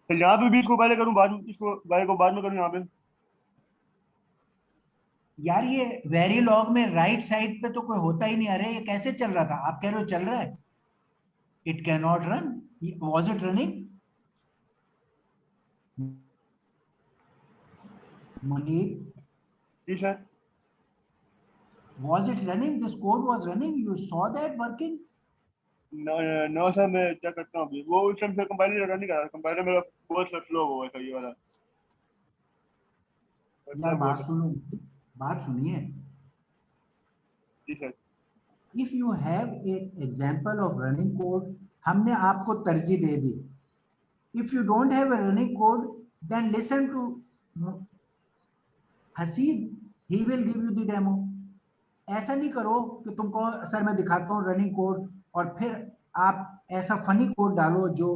सर यहाँ पे भी इसको पहले करूँ, बाद में इसको वाले को बाद में करूँ यहाँ पे? यार ये वेरीलॉग में राइट साइड पे तो कोई होता ही नहीं। अरे ये कैसे चल रहा था? आप कह रहे हो चल रहा है? It can not run. Was it running? Munib, जी sir. was it running? This code was running, you saw that working? No sir, मैं चेक करता हूँ अभी। वो उस टाइम से कंपाइलर रन नहीं कर रहा, कंपाइलर मेरा बहुत स्लो हुआ है सर ये वाला। यार अच्छा बात बोल। सुनो, बात सुनिए। जी sir. If you have an example of running code हमने आपको तरजीह दे दी। If you don't have a running code then listen to Haseeb, he will give you the demo. ऐसा नहीं करो कि तुमको सर मैं दिखाता हूँ रनिंग कोड और फिर आप ऐसा फनी कोड डालो जो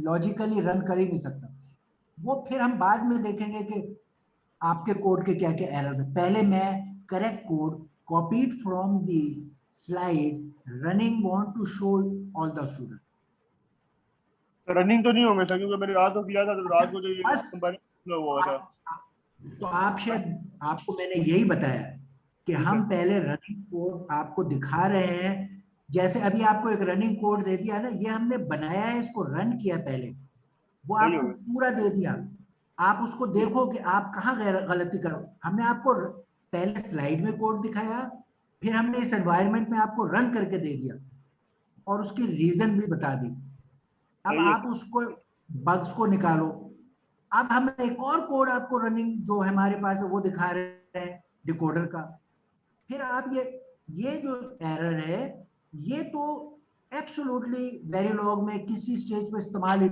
लॉजिकली रन कर ही नहीं सकता। वो फिर हम बाद में देखेंगे कि आपके कोड के क्या क्या एरर्स है। पहले मैं correct code copied from the slide running want to show all the student. Running तो नहीं होंगे सर, क्योंकि मैंने रात को किया था, तो रात को जो ये बस कंबाइन हुआ था। तो आप शायद आपको मैंने यही बताया कि जी हम सर। पहले रनिंग कोड आपको दिखा रहे हैं। जैसे अभी आपको एक रनिंग कोड दे दिया ना, ये हमने बनाया है, इसको रन किया पहले, वो सही आपको हो गया। पूरा दे दिया। आप उसको जी। देखो कि आप कहाँ गलती करो। हमने आपको पहले स्लाइड में कोड दिखाया, फिर हमने इस एनवायरनमेंट में आपको रन करके दे दिया और उसकी रीजन भी बता दी। अब सही है आप सर। उसको बग्स को निकालो। अब हम एक और कोड आपको रनिंग जो हमारे पास है वो दिखा रहे हैं डिकोडर का। फिर आप ये जो एरर है ये तो एब्सोल्युटली वेरिलॉग में किसी स्टेज पे इस्तेमाल ही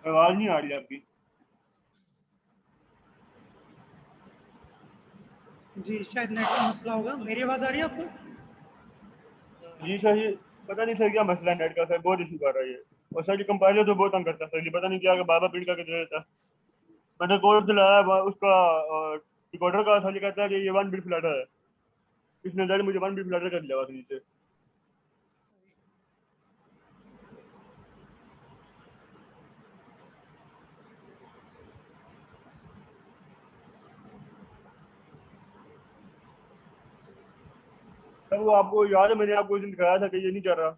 आवाज नहीं आ रही आपकी। जी शायद नेट का मसला होगा। मेरी आवाज आ रही है आपको? जी सर, ये पता नहीं सर क्या मसला है नेट का, सर बहुत इशू कर रहा है ये। और सर ये कंपाइलर तो बहुत तंग करता है सर, ये पता नहीं क्या बार बार प्रिंट करके दे देता है। मैंने कोड दिलाया उसका डिकोडर का, सर ये कहता है कि ये 1 बिट फ्लैटर है। इसने सर मुझे 1 बिट फ्लैटर कर दिया बस नीचे। सर वो आपको याद है, मैंने आपको उस दिन दिखाया था कि ये नहीं चल रहा,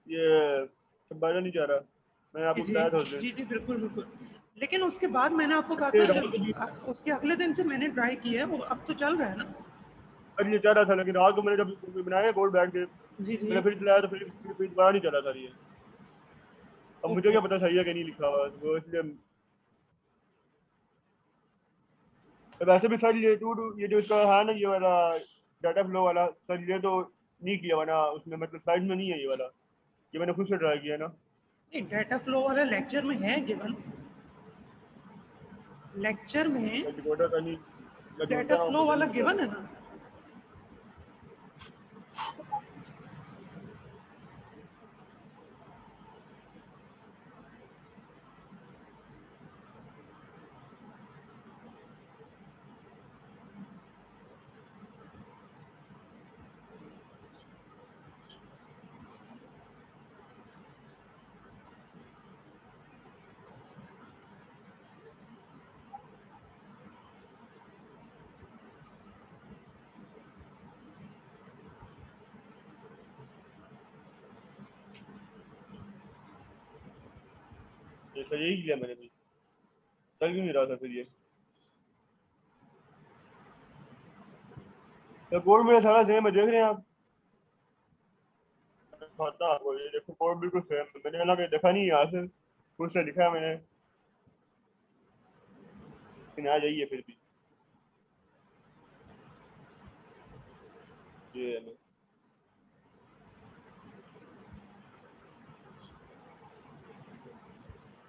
ये कंपाइलर नहीं चल रहा। मैंने जी आपको जी बताया था उस दिन। जी जी बिल्कुल बिल्कुल। लेकिन उसके बाद मैंने आपको कहा ये था, रात को भी जब उसके अगले दिन से मैंने ट्राई किया है, वो अब तो चल रहा है ना? सर ये चल रहा था, लेकिन रात को मैंने जब बनाया कोड बैठ के, जी जी। मैंने फिर चलाया तो फिर दोबारा नहीं चला सर ये। अब मुझे ओके। क्या पता सही है कि नहीं लिखा हुआ वो, इसलिए। वैसे भी सर ये जो इसका है ना, ये वाला डाटा फ्लो वाला, सर ये तो नहीं किया हुआ ना उसमें, मतलब स्लाइड में नहीं है ये वाला। ये मैंने खुद से ट्राई किया ना। नहीं, डाटा फ्लो वाला लेक्चर में है गिवन। लेक्चर में मैं डिकोडर का नहीं, मैं ढूंढता डाटा रहा हूँ, फ्लो मुझे वाला नहीं मिल गिवन रहा। है ना? ये सर यही किया मैंने भी, चल क्यों नहीं रहा था फिर ये। तो कोड मेरा सारा सेम है, देख रहे हैं आप। खाता आपको ये देखो, कोड बिल्कुल सेम है, मैंने लगा देखा नहीं यहाँ से, खुद से लिखा है मैंने, लेकिन आ जाइए फिर भी। ये है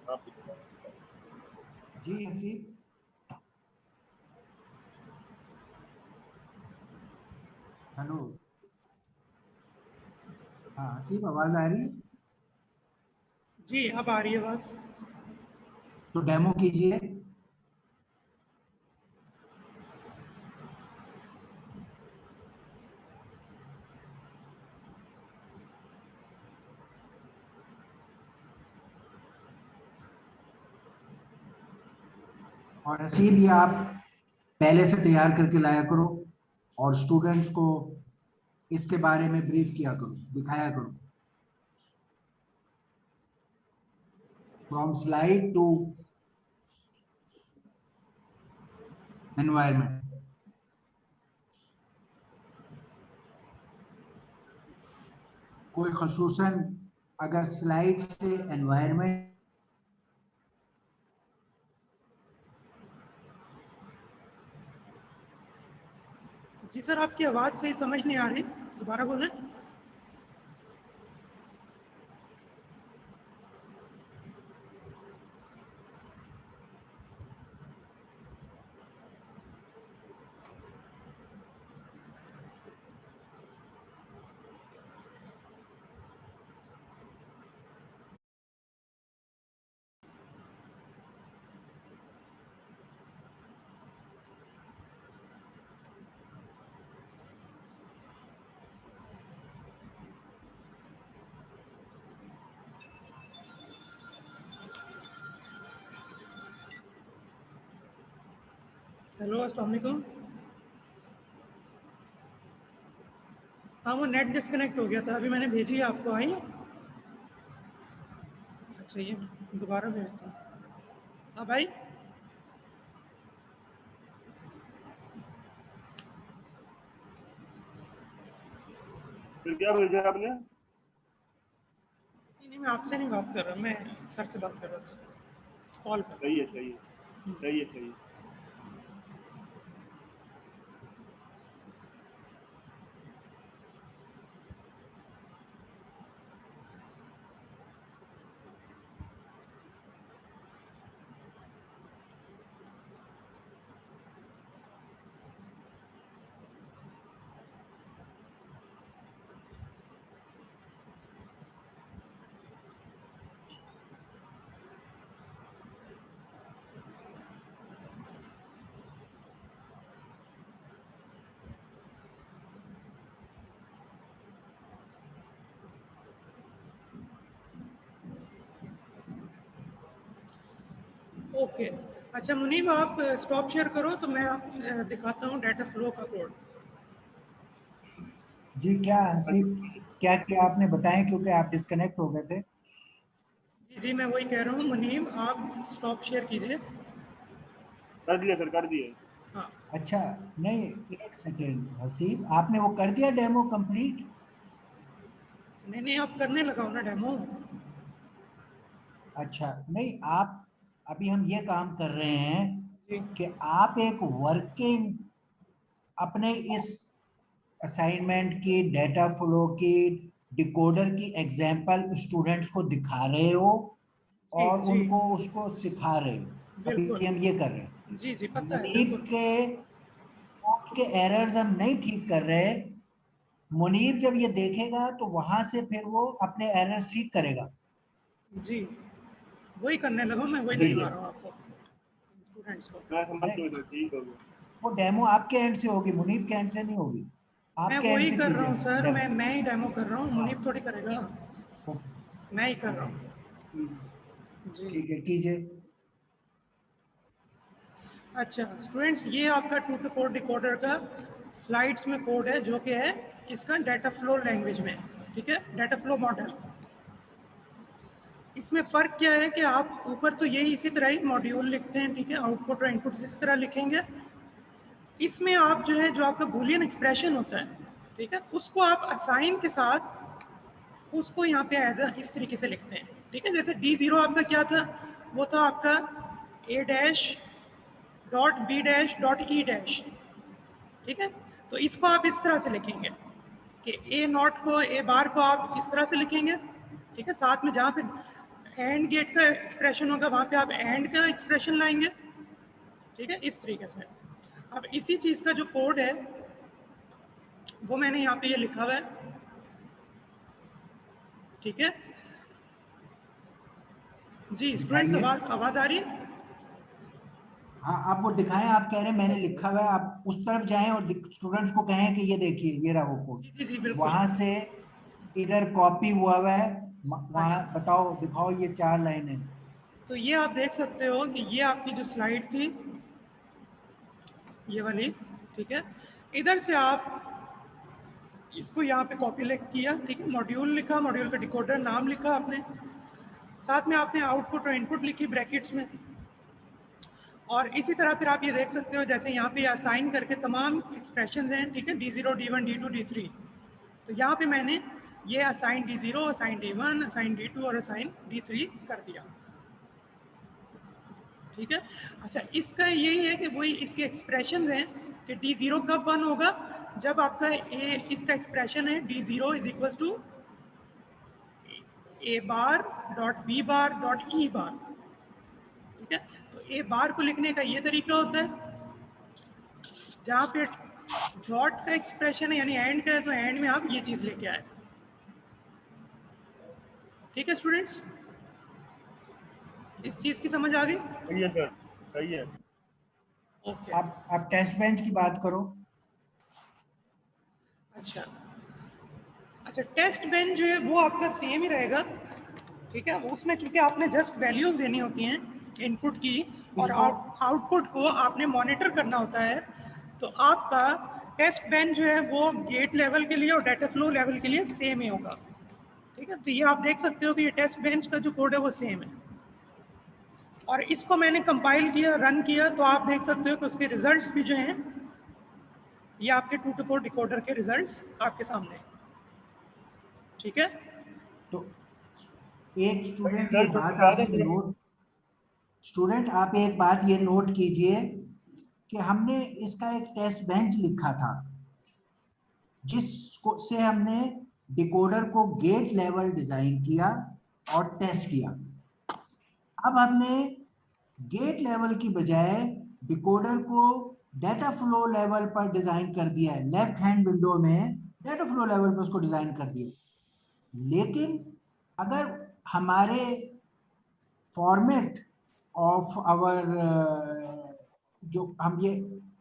आप जी हसीब। हेलो। हाँ हसीब, आवाज आ रही है? जी अब आ रही है आवाज। तो डेमो कीजिए। और हसीब ये आप पहले से तैयार करके लाया करो और स्टूडेंट्स को इसके बारे में ब्रीफ किया करो, दिखाया करो। From slide to environment. कोई ख़ुसूसन अगर स्लाइड से एनवायरनमेंट जी सर, आपकी आवाज़ सही समझ नहीं आ रही, दोबारा बोलें। हेलो, अस्सलाम वालेकुम। हाँ, वो नेट डिस्कनेक्ट हो गया था, अभी मैंने भेजी है आपको, आई? अच्छा, ये दोबारा भेजता हूँ। हाँ भाई, फिर क्या भेजा आपने? नहीं, मैं आपसे नहीं बात कर रहा, मैं सर से बात कर रहा था कॉल पर। सही है, सही है, सही है, सही है। ओके, अच्छा मुनीब, आप स्टॉप शेयर करो तो मैं आप दिखाता हूँ डाटा फ्लो का कोड। जी क्या हसीब क्या किया आपने बताएं, क्योंकि आप डिस्कनेक्ट हो गए थे। जी, मैं वही कह रहा हूँ मुनीब, आप स्टॉप शेयर कीजिए। कर दिया सर, कर दिया। हाँ, अच्छा, नहीं एक सेकेंड हसीब, आपने वो कर दिया डेमो कंप्लीट? नहीं नहीं, आप करने लगाओ ना डेमो। अच्छा नहीं, आप अभी हम ये काम कर रहे हैं जी कि आप एक वर्किंग अपने इस असाइनमेंट की, डाटा फ्लो की, डिकोडर की एग्जांपल स्टूडेंट्स को दिखा रहे हो जी और जी, उनको उसको सिखा रहे हो। बिल्कुल। अभी हम ये कर रहे हैं। जी जी, पता है, मुनीब बिल्कुल। के कोड के एरर्स हम नहीं ठीक कर रहे। मुनीब जब ये देखेगा तो वहां से फिर वो अपने एरर्स ठीक करेगा। जी, वही करने लगा, मैं वही जी दिखा रहा हूँ आपको, स्टूडेंट्स को। मैं समझ नहीं, गया सर, ठीक हो गया। वो डेमो आपके एंड से होगी, मुनीब के एंड से नहीं होगी। मैं आपके एंड वही से कर रहा कीजिए हूँ सर, डेमो। मैं ही डेमो कर रहा हूँ, हाँ, मुनीब थोड़ी करेगा। मैं ही कर रहा हूँ। जी, ठीक है, कीजिए। अच्छा स्टूडेंट्स, ये आपका 2 to 4 डिकोडर का स्लाइड्स में कोड है, जो कि है इसका डाटा फ्लो लैंग्वेज में, ठीक है, डाटा फ्लो मॉडल। इसमें फ़र्क क्या है कि आप ऊपर तो यही इसी तरह ही मॉड्यूल लिखते हैं, ठीक है, आउटपुट और इनपुट इस तरह लिखेंगे। इसमें आप जो है, जो आपका बूलियन एक्सप्रेशन होता है, ठीक है, उसको आप असाइन के साथ उसको यहाँ पे एज इस तरीके से लिखते हैं, ठीक है। जैसे D0 आपका क्या था, वो था आपका A dash dot B dash dot E dash, ठीक है। तो इसको आप इस तरह से लिखेंगे कि A नॉट को, A बार को आप इस तरह से लिखेंगे, ठीक है। साथ में जहाँ पे एंड गेट का एक्सप्रेशन होगा, वहाँ पे आप एंड का एक्सप्रेशन लाएंगे, ठीक है, इस तरीके से। अब इसी चीज़ का जो कोड है वो मैंने यहाँ पे ये लिखा हुआ है, ठीक है जी। स्टूडेंट्स, दिखाइए। आवाज़ आ रही है? हाँ, आप वो दिखाएं, आप कह रहे हैं मैंने लिखा हुआ है, आप उस तरफ जाएं और स्टूडेंट्स को कहें कि ये देखिए ये रहा वो कोड। जी जी जी, बिल्कुल। वहां से इधर कॉपी हुआ हुआ है, हाँ वहां जी, बताओ, दिखाओ ये 4 लाइनें। तो ये आप देख सकते हो कि ये आपकी जो स्लाइड थी, ये वाली, ठीक है। इधर से आप इसको यहाँ पे कॉपी लिख किया, ठीक है, मॉड्यूल लिखा, मॉड्यूल का डिकोडर नाम लिखा आपने, साथ में आपने आउटपुट और इनपुट लिखी ब्रैकेट्स में। और इसी तरह फिर आप ये देख सकते हो, जैसे यहाँ पे असाइन करके तमाम एक्सप्रेशन हैं, ठीक है, D0 D1 D2 D3। तो यहाँ पे मैंने ये assign D0, assign D1, assign D2 और असाइन D3 कर दिया। ठीक है। अच्छा, इसका यही है कि वही इसके एक्सप्रेशन हैं कि D0 कब 1 होगा, जब आपका इसका एक्सप्रेशन है D0 is equal to A bar dot B bar dot E bar. ठीक है, तो A बार को लिखने का ये तरीका होता है, जहाँ पे डॉट का एक्सप्रेशन है यानी एंड का है, तो एंड में आप ये चीज़ लेके आए। ठीक है स्टूडेंट्स, इस चीज़ की समझ आ गई? सही है सर, सही है। ओके। आप टेस्ट बेंच की बात करो। अच्छा अच्छा, टेस्ट बेंच जो है वो आपका सेम ही रहेगा। ठीक है, उसमें चूंकि आपने जस्ट वैल्यूज देनी होती हैं इनपुट की, और इसको आउटपुट को आपने मॉनिटर करना होता है, तो आपका टेस्ट बेंच जो है वो गेट लेवल के लिए और डाटा फ्लो लेवल के लिए सेम ही होगा। ठीक है, तो ये आप देख सकते हो कि ये टेस्ट बेंच का जो कोड है वो सेम है, और इसको मैंने कंपाइल किया, रन किया, तो आप देख सकते हो कि उसके रिजल्ट्स भी जो हैं ये आपके 2-to-4 डिकोडर के रिजल्ट्स आपके सामने हैं। ठीक है, तो एक स्टूडेंट ये सर कुछ बात बता दें आपने सर? नोट स्टूडेंट आप एक बात ये नोट कीजिए कि हमने इसका एक टेस्ट बेंच लिखा था, जिसको से हमने डिकोडर को गेट लेवल डिजाइन किया और टेस्ट किया। अब हमने गेट लेवल की बजाय डिकोडर को डाटा फ्लो लेवल पर डिजाइन कर दिया है। लेफ्ट हैंड विंडो में डाटा फ्लो लेवल पर उसको डिजाइन कर दिया। लेकिन अगर हमारे फॉर्मेट ऑफ आवर जो हम ये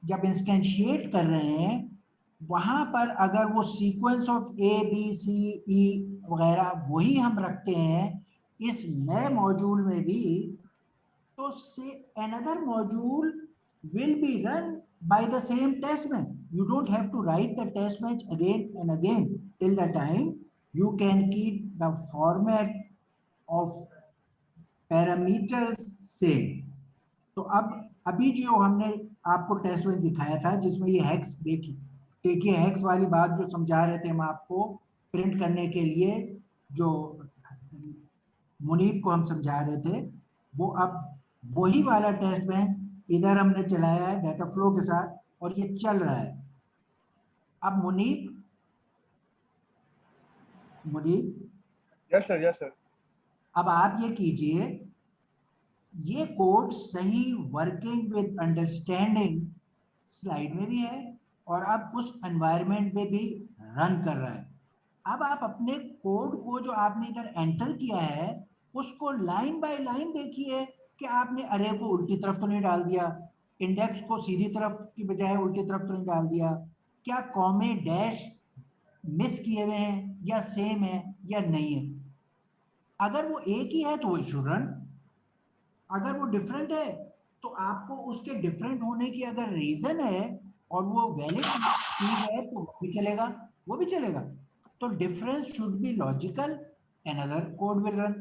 जब इंस्टेंशिएट कर रहे हैं, वहां पर अगर वो सीक्वेंस ऑफ ABCE वगैरह वही हम रखते हैं इस नए मॉड्यूल में भी, तो से another module will be run by the same test bench. You don't have to write the test bench again and again till the time you can keep the format of parameters same. तो अब अभी जो हमने आपको टेस्ट बेंच दिखाया था जिसमें ये हेक्स देखिए हेक्स वाली बात जो समझा रहे थे हम आपको प्रिंट करने के लिए, जो मुनीब को हम समझा रहे थे, वो अब वही वाला टेस्ट बेंच इधर हमने चलाया है डाटा फ्लो के साथ और ये चल रहा है। अब Munib yes sir, yes sir. अब आप ये कीजिए, ये कोड सही वर्किंग विद अंडरस्टैंडिंग स्लाइड में भी है और अब उस एनवायरनमेंट में भी रन कर रहा है। अब आप अपने कोड को जो आपने इधर एंटर किया है उसको लाइन बाय लाइन देखिए कि आपने अरे को उल्टी तरफ तो नहीं डाल दिया, इंडेक्स को सीधी तरफ की बजाय उल्टी तरफ तो नहीं डाल दिया, क्या कॉमे डैश मिस किए हुए हैं या सेम है या नहीं है। अगर वो एक ही है तो वो शुड रन, अगर वो डिफरेंट है तो आपको उसके डिफरेंट होने की अगर रीजन है और वो वैलिड चीज है तो वो भी चलेगा। तो difference should be logical, another code will run.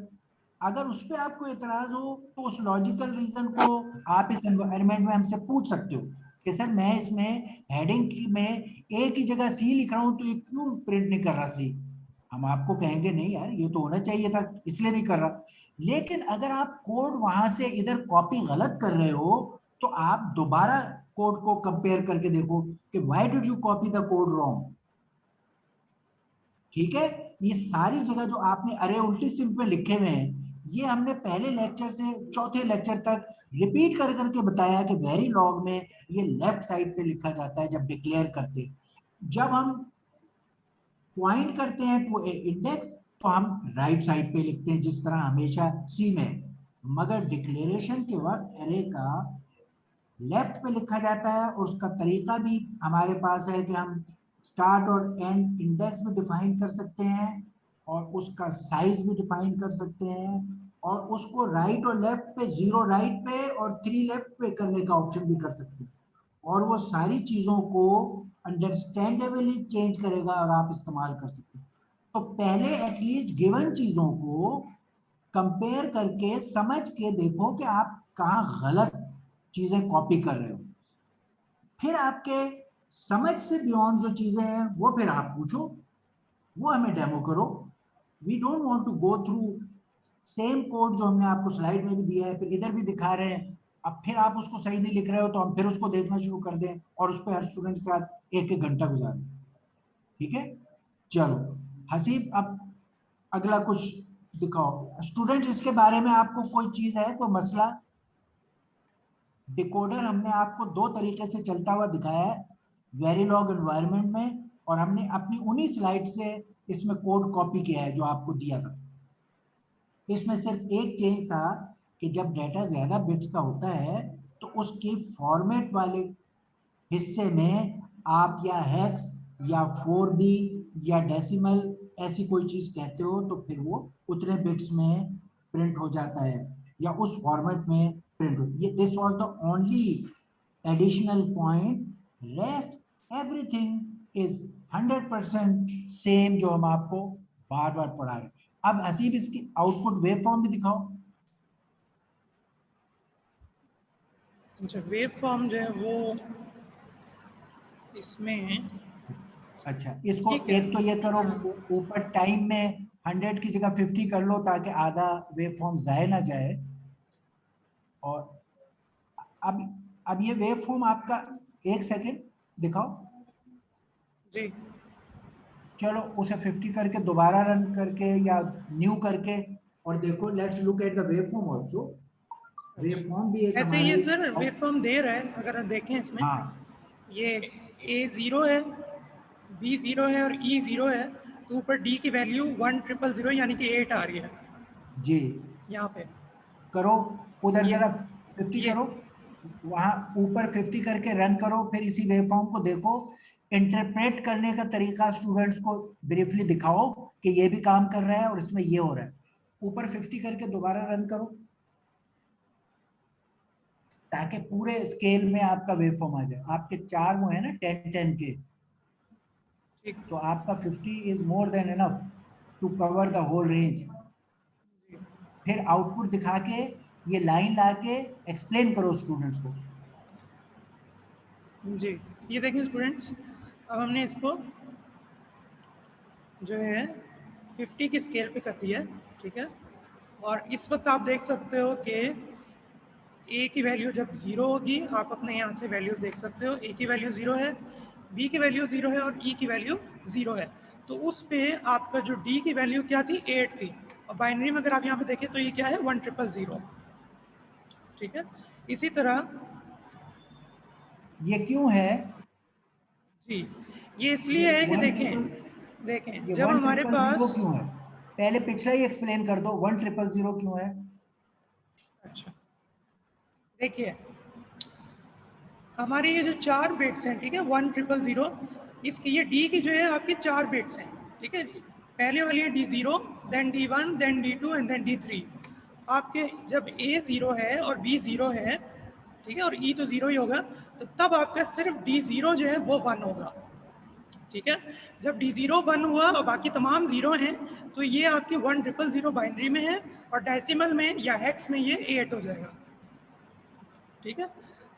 अगर उस पर आपको इतराज हो तो उस लॉजिकल रीजन को आप इस एनवायरनमेंट में हमसे पूछ सकते हो कि सर मैं इसमें हेडिंग में ए की जगह सी लिख रहा हूं तो ये क्यों प्रिंट नहीं कर रहा सी। हम आपको कहेंगे नहीं यार ये तो होना चाहिए था इसलिए नहीं कर रहा। लेकिन अगर आप कोड वहां से इधर कॉपी गलत कर रहे हो तो आप दोबारा कोड को कंपेयर करके देखो कि why did you copy the code wrong. ठीक है, ये सारी जगह जो आपने अरे उल्टी सिंप में लिखे हुए हैं ये हमने पहले लेक्चर से चौथे लेक्चर तक रिपीट कर करके बताया कि वेरीलॉग में ये लेफ्ट साइड पे लिखा जाता है जब डिक्लेयर करते हैं। जब हम पॉइंट करते हैं टू इंडेक्स तो हम राइट साइड पे लिखते हैं जिस तरह हमेशा सी में, मगर डिक्लेरेशन के वक्त अरे का लेफ्ट पे लिखा जाता है और उसका तरीका भी हमारे पास है कि हम स्टार्ट और एंड इंडेक्स भी डिफाइन कर सकते हैं और उसका साइज भी डिफाइन कर सकते हैं और उसको राइट और लेफ्ट पे 0 राइट पे और 3 लेफ्ट पे करने का ऑप्शन भी कर सकते हैं और वो सारी चीजों को अंडरस्टैंडेबली चेंज करेगा और आप इस्तेमाल कर सकते हैं। तो पहले एटलीस्ट गिवन चीजों को कंपेयर करके समझ के देखो कि आप कहाँ गलत चीजें कॉपी कर रहे हो। फिर आपके समझ से बियॉन्ड जो चीजें हैं वो फिर आप पूछो, वो हमें डेमो करो। We don't want to go through same code जो हमने आपको स्लाइड में भी दिया है, फिर इधर भी दिखा रहे हैं, अब फिर आप उसको सही नहीं लिख रहे हो तो हम फिर उसको देखना शुरू कर दें और उस पर हर स्टूडेंट के साथ एक एक घंटा गुजार दें। ठीक है, चलो हसीब अब अगला कुछ दिखाओ। स्टूडेंट इसके बारे में आपको कोई चीज है, कोई मसला? डिकोडर हमने आपको दो तरीके से चलता हुआ दिखाया है, वेरिलॉग एनवायरनमेंट में, और हमने अपनी उन्हीं स्लाइड से इसमें कोड कॉपी किया है जो आपको दिया था। इसमें सिर्फ एक चेंज था कि जब डाटा ज्यादा बिट्स का होता है तो उसकी फॉर्मेट वाले हिस्से में आप या हेक्स या 4b या डेसिमल ऐसी कोई चीज कहते हो तो फिर वो उतने बिट्स में प्रिंट हो जाता है या उस फॉर्मेट में प्रिंट हो। ये this was the only additional point, rest everything is 100% same जो हम आपको बार बार पढ़ा रहे हैं। अब हसीब इसकी आउटपुट वेव फॉर्म भी दिखाओ। अच्छा, वेव फॉर्म जो है वो इसमें, अच्छा, इसको ठीक है। एक तो ये करो, ऊपर टाइम में 100 की जगह 50 कर लो ताकि आधा वेव फॉर्म जाए ना जाए। और अब ये वेव फॉर्म आपका, एक सेकेंड दिखाओ। जी चलो उसे 50 करके दोबारा रन करके या न्यू करके और देखो, let's look at the wave form also. Wave form भी एक ऐसे ये हमारी सर वेव फॉर्म दे रहा है, अगर आप देखें इसमें हाँ ये A0 है, B0 है और E0 है, तो ऊपर D की वैल्यू 1000 यानी कि 8 आ रही है जी, यहाँ पे। करो उधर ये जरा 50 ये करो, वहां ऊपर 50 करके रन करो, फिर इसी वेवफॉर्म को देखो। इंटरप्रेट करने का तरीका स्टूडेंट्स को ब्रीफली दिखाओ कि ये भी काम कर रहा है और इसमें ये हो रहा है। ऊपर 50 करके दोबारा रन करो ताकि पूरे स्केल में आपका वेवफॉर्म आ जाए। आपके चार वो है ना 10-10 के, ठीक तो आपका 50 is more than enough to cover the whole range. फिर आउटपुट दिखा के ये लाइन ला के एक्सप्लेन करो स्टूडेंट्स को। जी, ये देखें स्टूडेंट्स, अब हमने इसको जो है 50 की स्केल पे कर दिया है, ठीक है। और इस वक्त आप देख सकते हो कि ए की वैल्यू जब 0 होगी, आप अपने यहाँ से वैल्यूज देख सकते हो, ए की वैल्यू 0 है, बी की वैल्यू 0 है और ई की वैल्यू 0 है। तो उस पे आपका जो डी की वैल्यू क्या थी, 8 थी, और बाइनरी में अगर आप यहाँ पे देखें तो ये क्या है, 1000, ठीक है। इसी तरह ये क्यों है? जी, ये इसलिए है कि देखें जब हमारे 1000 पास, क्यों है? पहले पिछला ही एक्सप्लेन कर दो, 1000 क्यों है? अच्छा देखिए, हमारे ये जो 4 बिट्स हैं, ठीक है, 1000, इसकी ये डी की जो है आपकी 4 बिट्स हैं, ठीक है। पहले वाली है D0, then D1, then D2 and then D3। आपके जब A 0 है और B 0 है, ठीक है, और E तो 0 ही होगा, तो तब आपका सिर्फ D0 जो है वो 1 होगा, ठीक है। जब D0 1 हुआ और बाकी तमाम 0 हैं, तो ये आपकी 1000 बाइनरी में है और डेसिमल में या हेक्स में ये 8 हो जाएगा, ठीक है।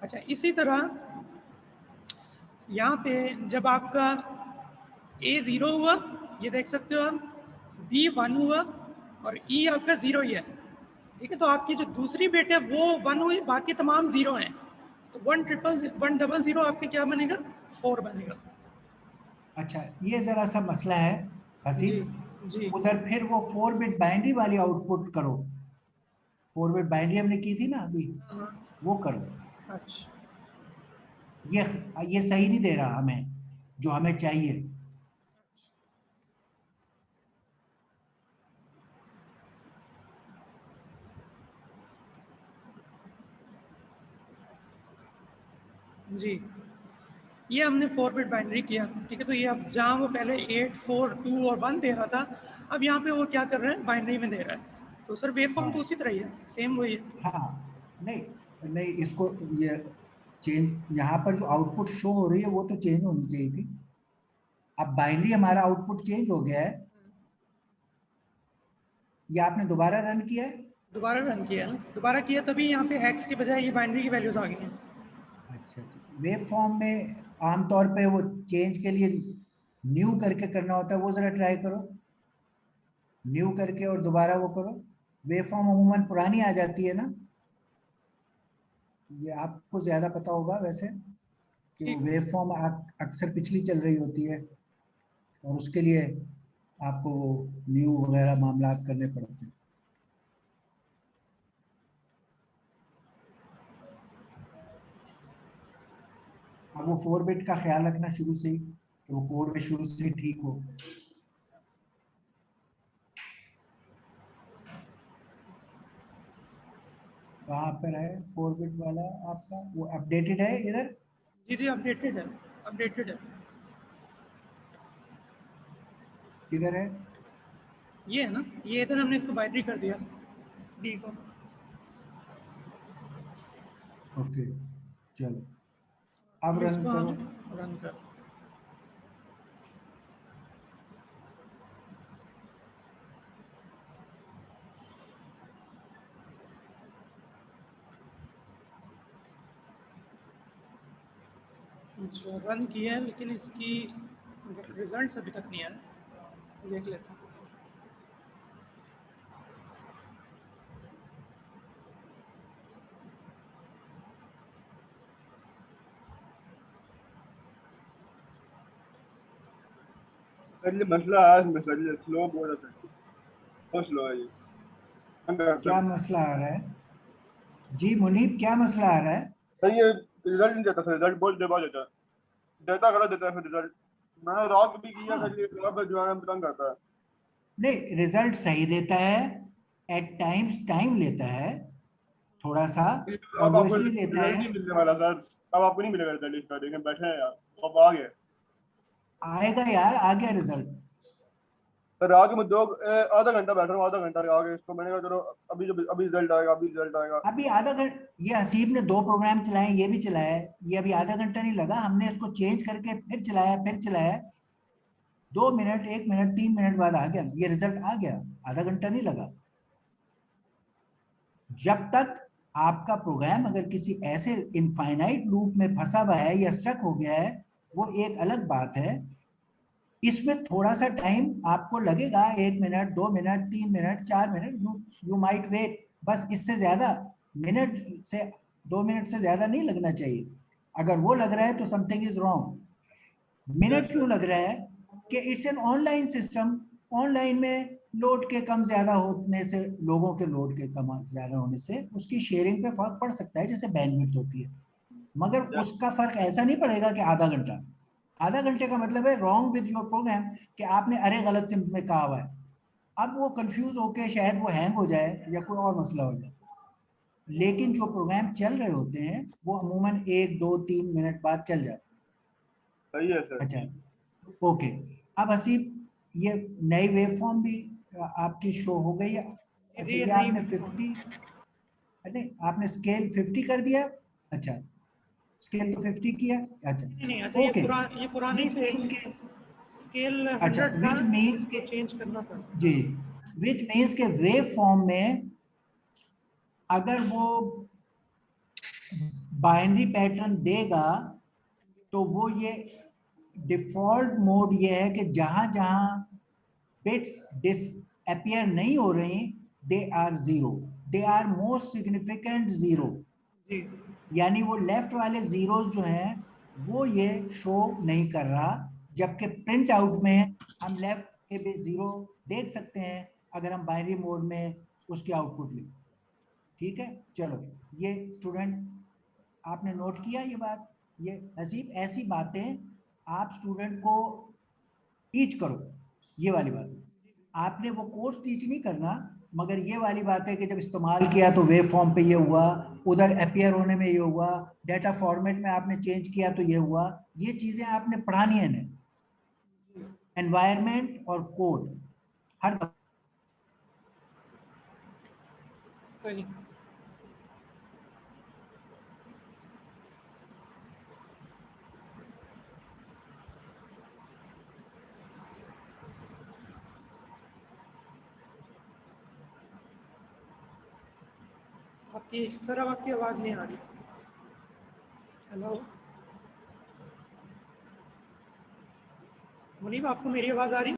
अच्छा, इसी तरह यहाँ पे जब आपका A 0 हुआ, ये देख सकते हो आप, B 1 हुआ और E आपका 0 ही है, ठीक है। तो आपकी जो दूसरी बिट है वो 1 हुई, बाकी तमाम 0 हैं, तो 100 आपके क्या बनेगा, 4 बनेगा। अच्छा, ये जरा सा मसला है जी हसीब। जी उधर फिर वो 4 बिट बाइनरी वाली आउटपुट करो, 4 बिट बाइनरी हमने की थी ना अभी, हाँ, वो करो। अच्छा ये सही नहीं दे रहा हमें जो हमें चाहिए। जी, ये हमने 4 बिट बाइनरी किया, ठीक है। तो ये अब जहाँ वो पहले 8, 4, 2 और 1 दे रहा था, अब यहाँ पे वो क्या कर रहा है, बाइनरी में दे रहा है। तो सर वेव फॉर्म तो हाँ उसी तरह ही है, सेम वही है। हाँ, नहीं नहीं, इसको ये चेंज, यहाँ पर जो आउटपुट शो हो रही है वो तो चेंज होनी चाहिए थी। अब बाइनरी हमारा आउटपुट चेंज हो गया है, ये आपने दोबारा रन किया है। दोबारा रन किया ना, दोबारा किया तभी यहाँ पे हैक्स की बजाय ये बाइनरी की वैल्यूज आ गई हैं। अच्छा अच्छा, वेव फॉर्म में आमतौर पे वो चेंज के लिए न्यू करके करना होता है, वो जरा ट्राई करो, न्यू करके और दोबारा वो करो। वेव फॉर्म अमूमन पुरानी आ जाती है ना, ये आपको ज्यादा पता होगा वैसे कि वो ठीक। वेव फॉर्म अक्सर पिछली चल रही होती है, और उसके लिए आपको वो न्यू वगैरह मामला करने पड़ते हैं। अब वो 4 बिट का ख्याल रखना शुरू से ही, कि वो कोड में शुरू से ही ठीक हो। कहाँ पर है 4 बिट वाला आपका, वो अपडेटेड है इधर? जी जी, अपडेटेड है, अपडेटेड है। किधर है? ये है ना, ये इधर हमने इसको बाइनरी कर दिया डी को। ओके, चलो अब अब रन इसको करो। हम रन कर। जो रन किया है, लेकिन इसकी रिजल्ट्स अभी तक नहीं आए, देख लेते हैं। सर ये मसला है इसमें सर, ये स्लो बहुत है, बहुत स्लो है ये। क्या मसला आ रहा है जी मुनीब, क्या मसला आ रहा है? सर ये रिजल्ट नहीं देता सर, रिजल्ट बहुत देर बाद देता है, देता गलत देता है फिर रिजल्ट। मैंने रात भी किया हाँ, सर, ये रात जो है तंग आता है। नहीं रिजल्ट सही देता है, एट टाइम्स टाइम लेता है थोड़ा सा, और अब वो आपको इसलिए लेता रिजल्ट है। नहीं मिलने वाला सर, अब आपको नहीं मिलेगा रिजल्ट इसका, देखें बैठे हैं यार, अब आ गए। आएगा यार, आ गया रिजल्ट। सर आगे मैं आधा घंटा बैठ रहा हूँ, आधा घंटा आगे इसको, मैंने कहा चलो अभी जो अभी रिजल्ट आएगा, अभी रिजल्ट आएगा। अभी आधा घंटा, ये हसीब ने 2 प्रोग्राम चलाए, ये भी चलाया है, ये अभी आधा घंटा नहीं लगा, हमने इसको चेंज करके फिर चलाया, फिर चलाया, 2 मिनट, 1 मिनट, 3 मिनट बाद आ गया ये रिजल्ट, आ गया, आधा घंटा नहीं लगा। जब तक आपका प्रोग्राम अगर किसी ऐसे इनफाइनाइट लूप में फंसा हुआ है या स्टक हो गया है, वो एक अलग बात है। इसमें थोड़ा सा टाइम आपको लगेगा, 1 minute, 2 minute, 3 minute, 4 minute, you might wait, बस इससे ज्यादा, मिनट से 2 मिनट से ज्यादा नहीं लगना चाहिए। अगर वो लग रहा है तो something is wrong. Yes minute sir. क्यों लग रहा है? कि it's an online system, online में लोड के कम ज्यादा होने से, लोगों के लोड के कम ज्यादा होने से उसकी शेयरिंग पे फर्क पड़ सकता है, जैसे बैंडविड्थ होती है, मगर उसका फर्क ऐसा नहीं पड़ेगा कि आधा घंटा। आधा घंटे का मतलब है रॉन्ग विद योर प्रोग्राम, कि आपने अरे गलत से में कहा हुआ है, अब वो कंफ्यूज होके शायद वो हैंग हो जाए या कोई और मसला हो जाए। लेकिन जो प्रोग्राम चल रहे होते हैं वो अमूमन 1, 2, 3 मिनट बाद चल जाते सही है सर। हैं। अच्छा, ओके। अब हसीब, ये नई वेव फॉर्म भी आपकी शो हो गई है? अच्छा, ये ये नई आपने वेव फॉर्म। 50, नहीं आपने स्केल 50 कर दिया? अच्छा, स्केल तो 50 किया। अच्छा, नहीं नहीं, अच्छा ओके, ये पुराना ही विच था, मीन्स के, स्केल अच्छा 100 था, विच मीन्स के, इसको चेंज करना था। जी, विच मीन्स के वेव फॉर्म में अगर वो बाइनरी पैटर्न देगा तो वो ये डिफॉल्ट मोड ये है कि जहां जहां बिट्स डिसअपियर नहीं हो रही, they are zero, they are most significant zero, जी यानी वो लेफ्ट वाले जीरोस जो हैं वो ये शो नहीं कर रहा, जबकि प्रिंट आउट में हम लेफ्ट के भी जीरो देख सकते हैं अगर हम बाइनरी मोड में उसकी आउटपुट लें। ठीक है, चलो, ये स्टूडेंट आपने नोट किया ये बात, ये हसीब ऐसी बातें आप स्टूडेंट को टीच करो, ये वाली बात। आपने वो कोर्स टीच नहीं करना, मगर ये वाली बात है कि जब इस्तेमाल किया तो वेव फॉर्म पे ये हुआ, उधर अपियर होने में ये हुआ, डाटा फॉर्मेट में आपने चेंज किया तो ये हुआ, ये चीजें आपने पढ़ानी है ना, एनवायरमेंट और कोड हर सही। आपकी सर, अब आपकी आवाज़ नहीं आ रही। हेलो। मुनीब, आपको मेरी आवाज़ आ रही?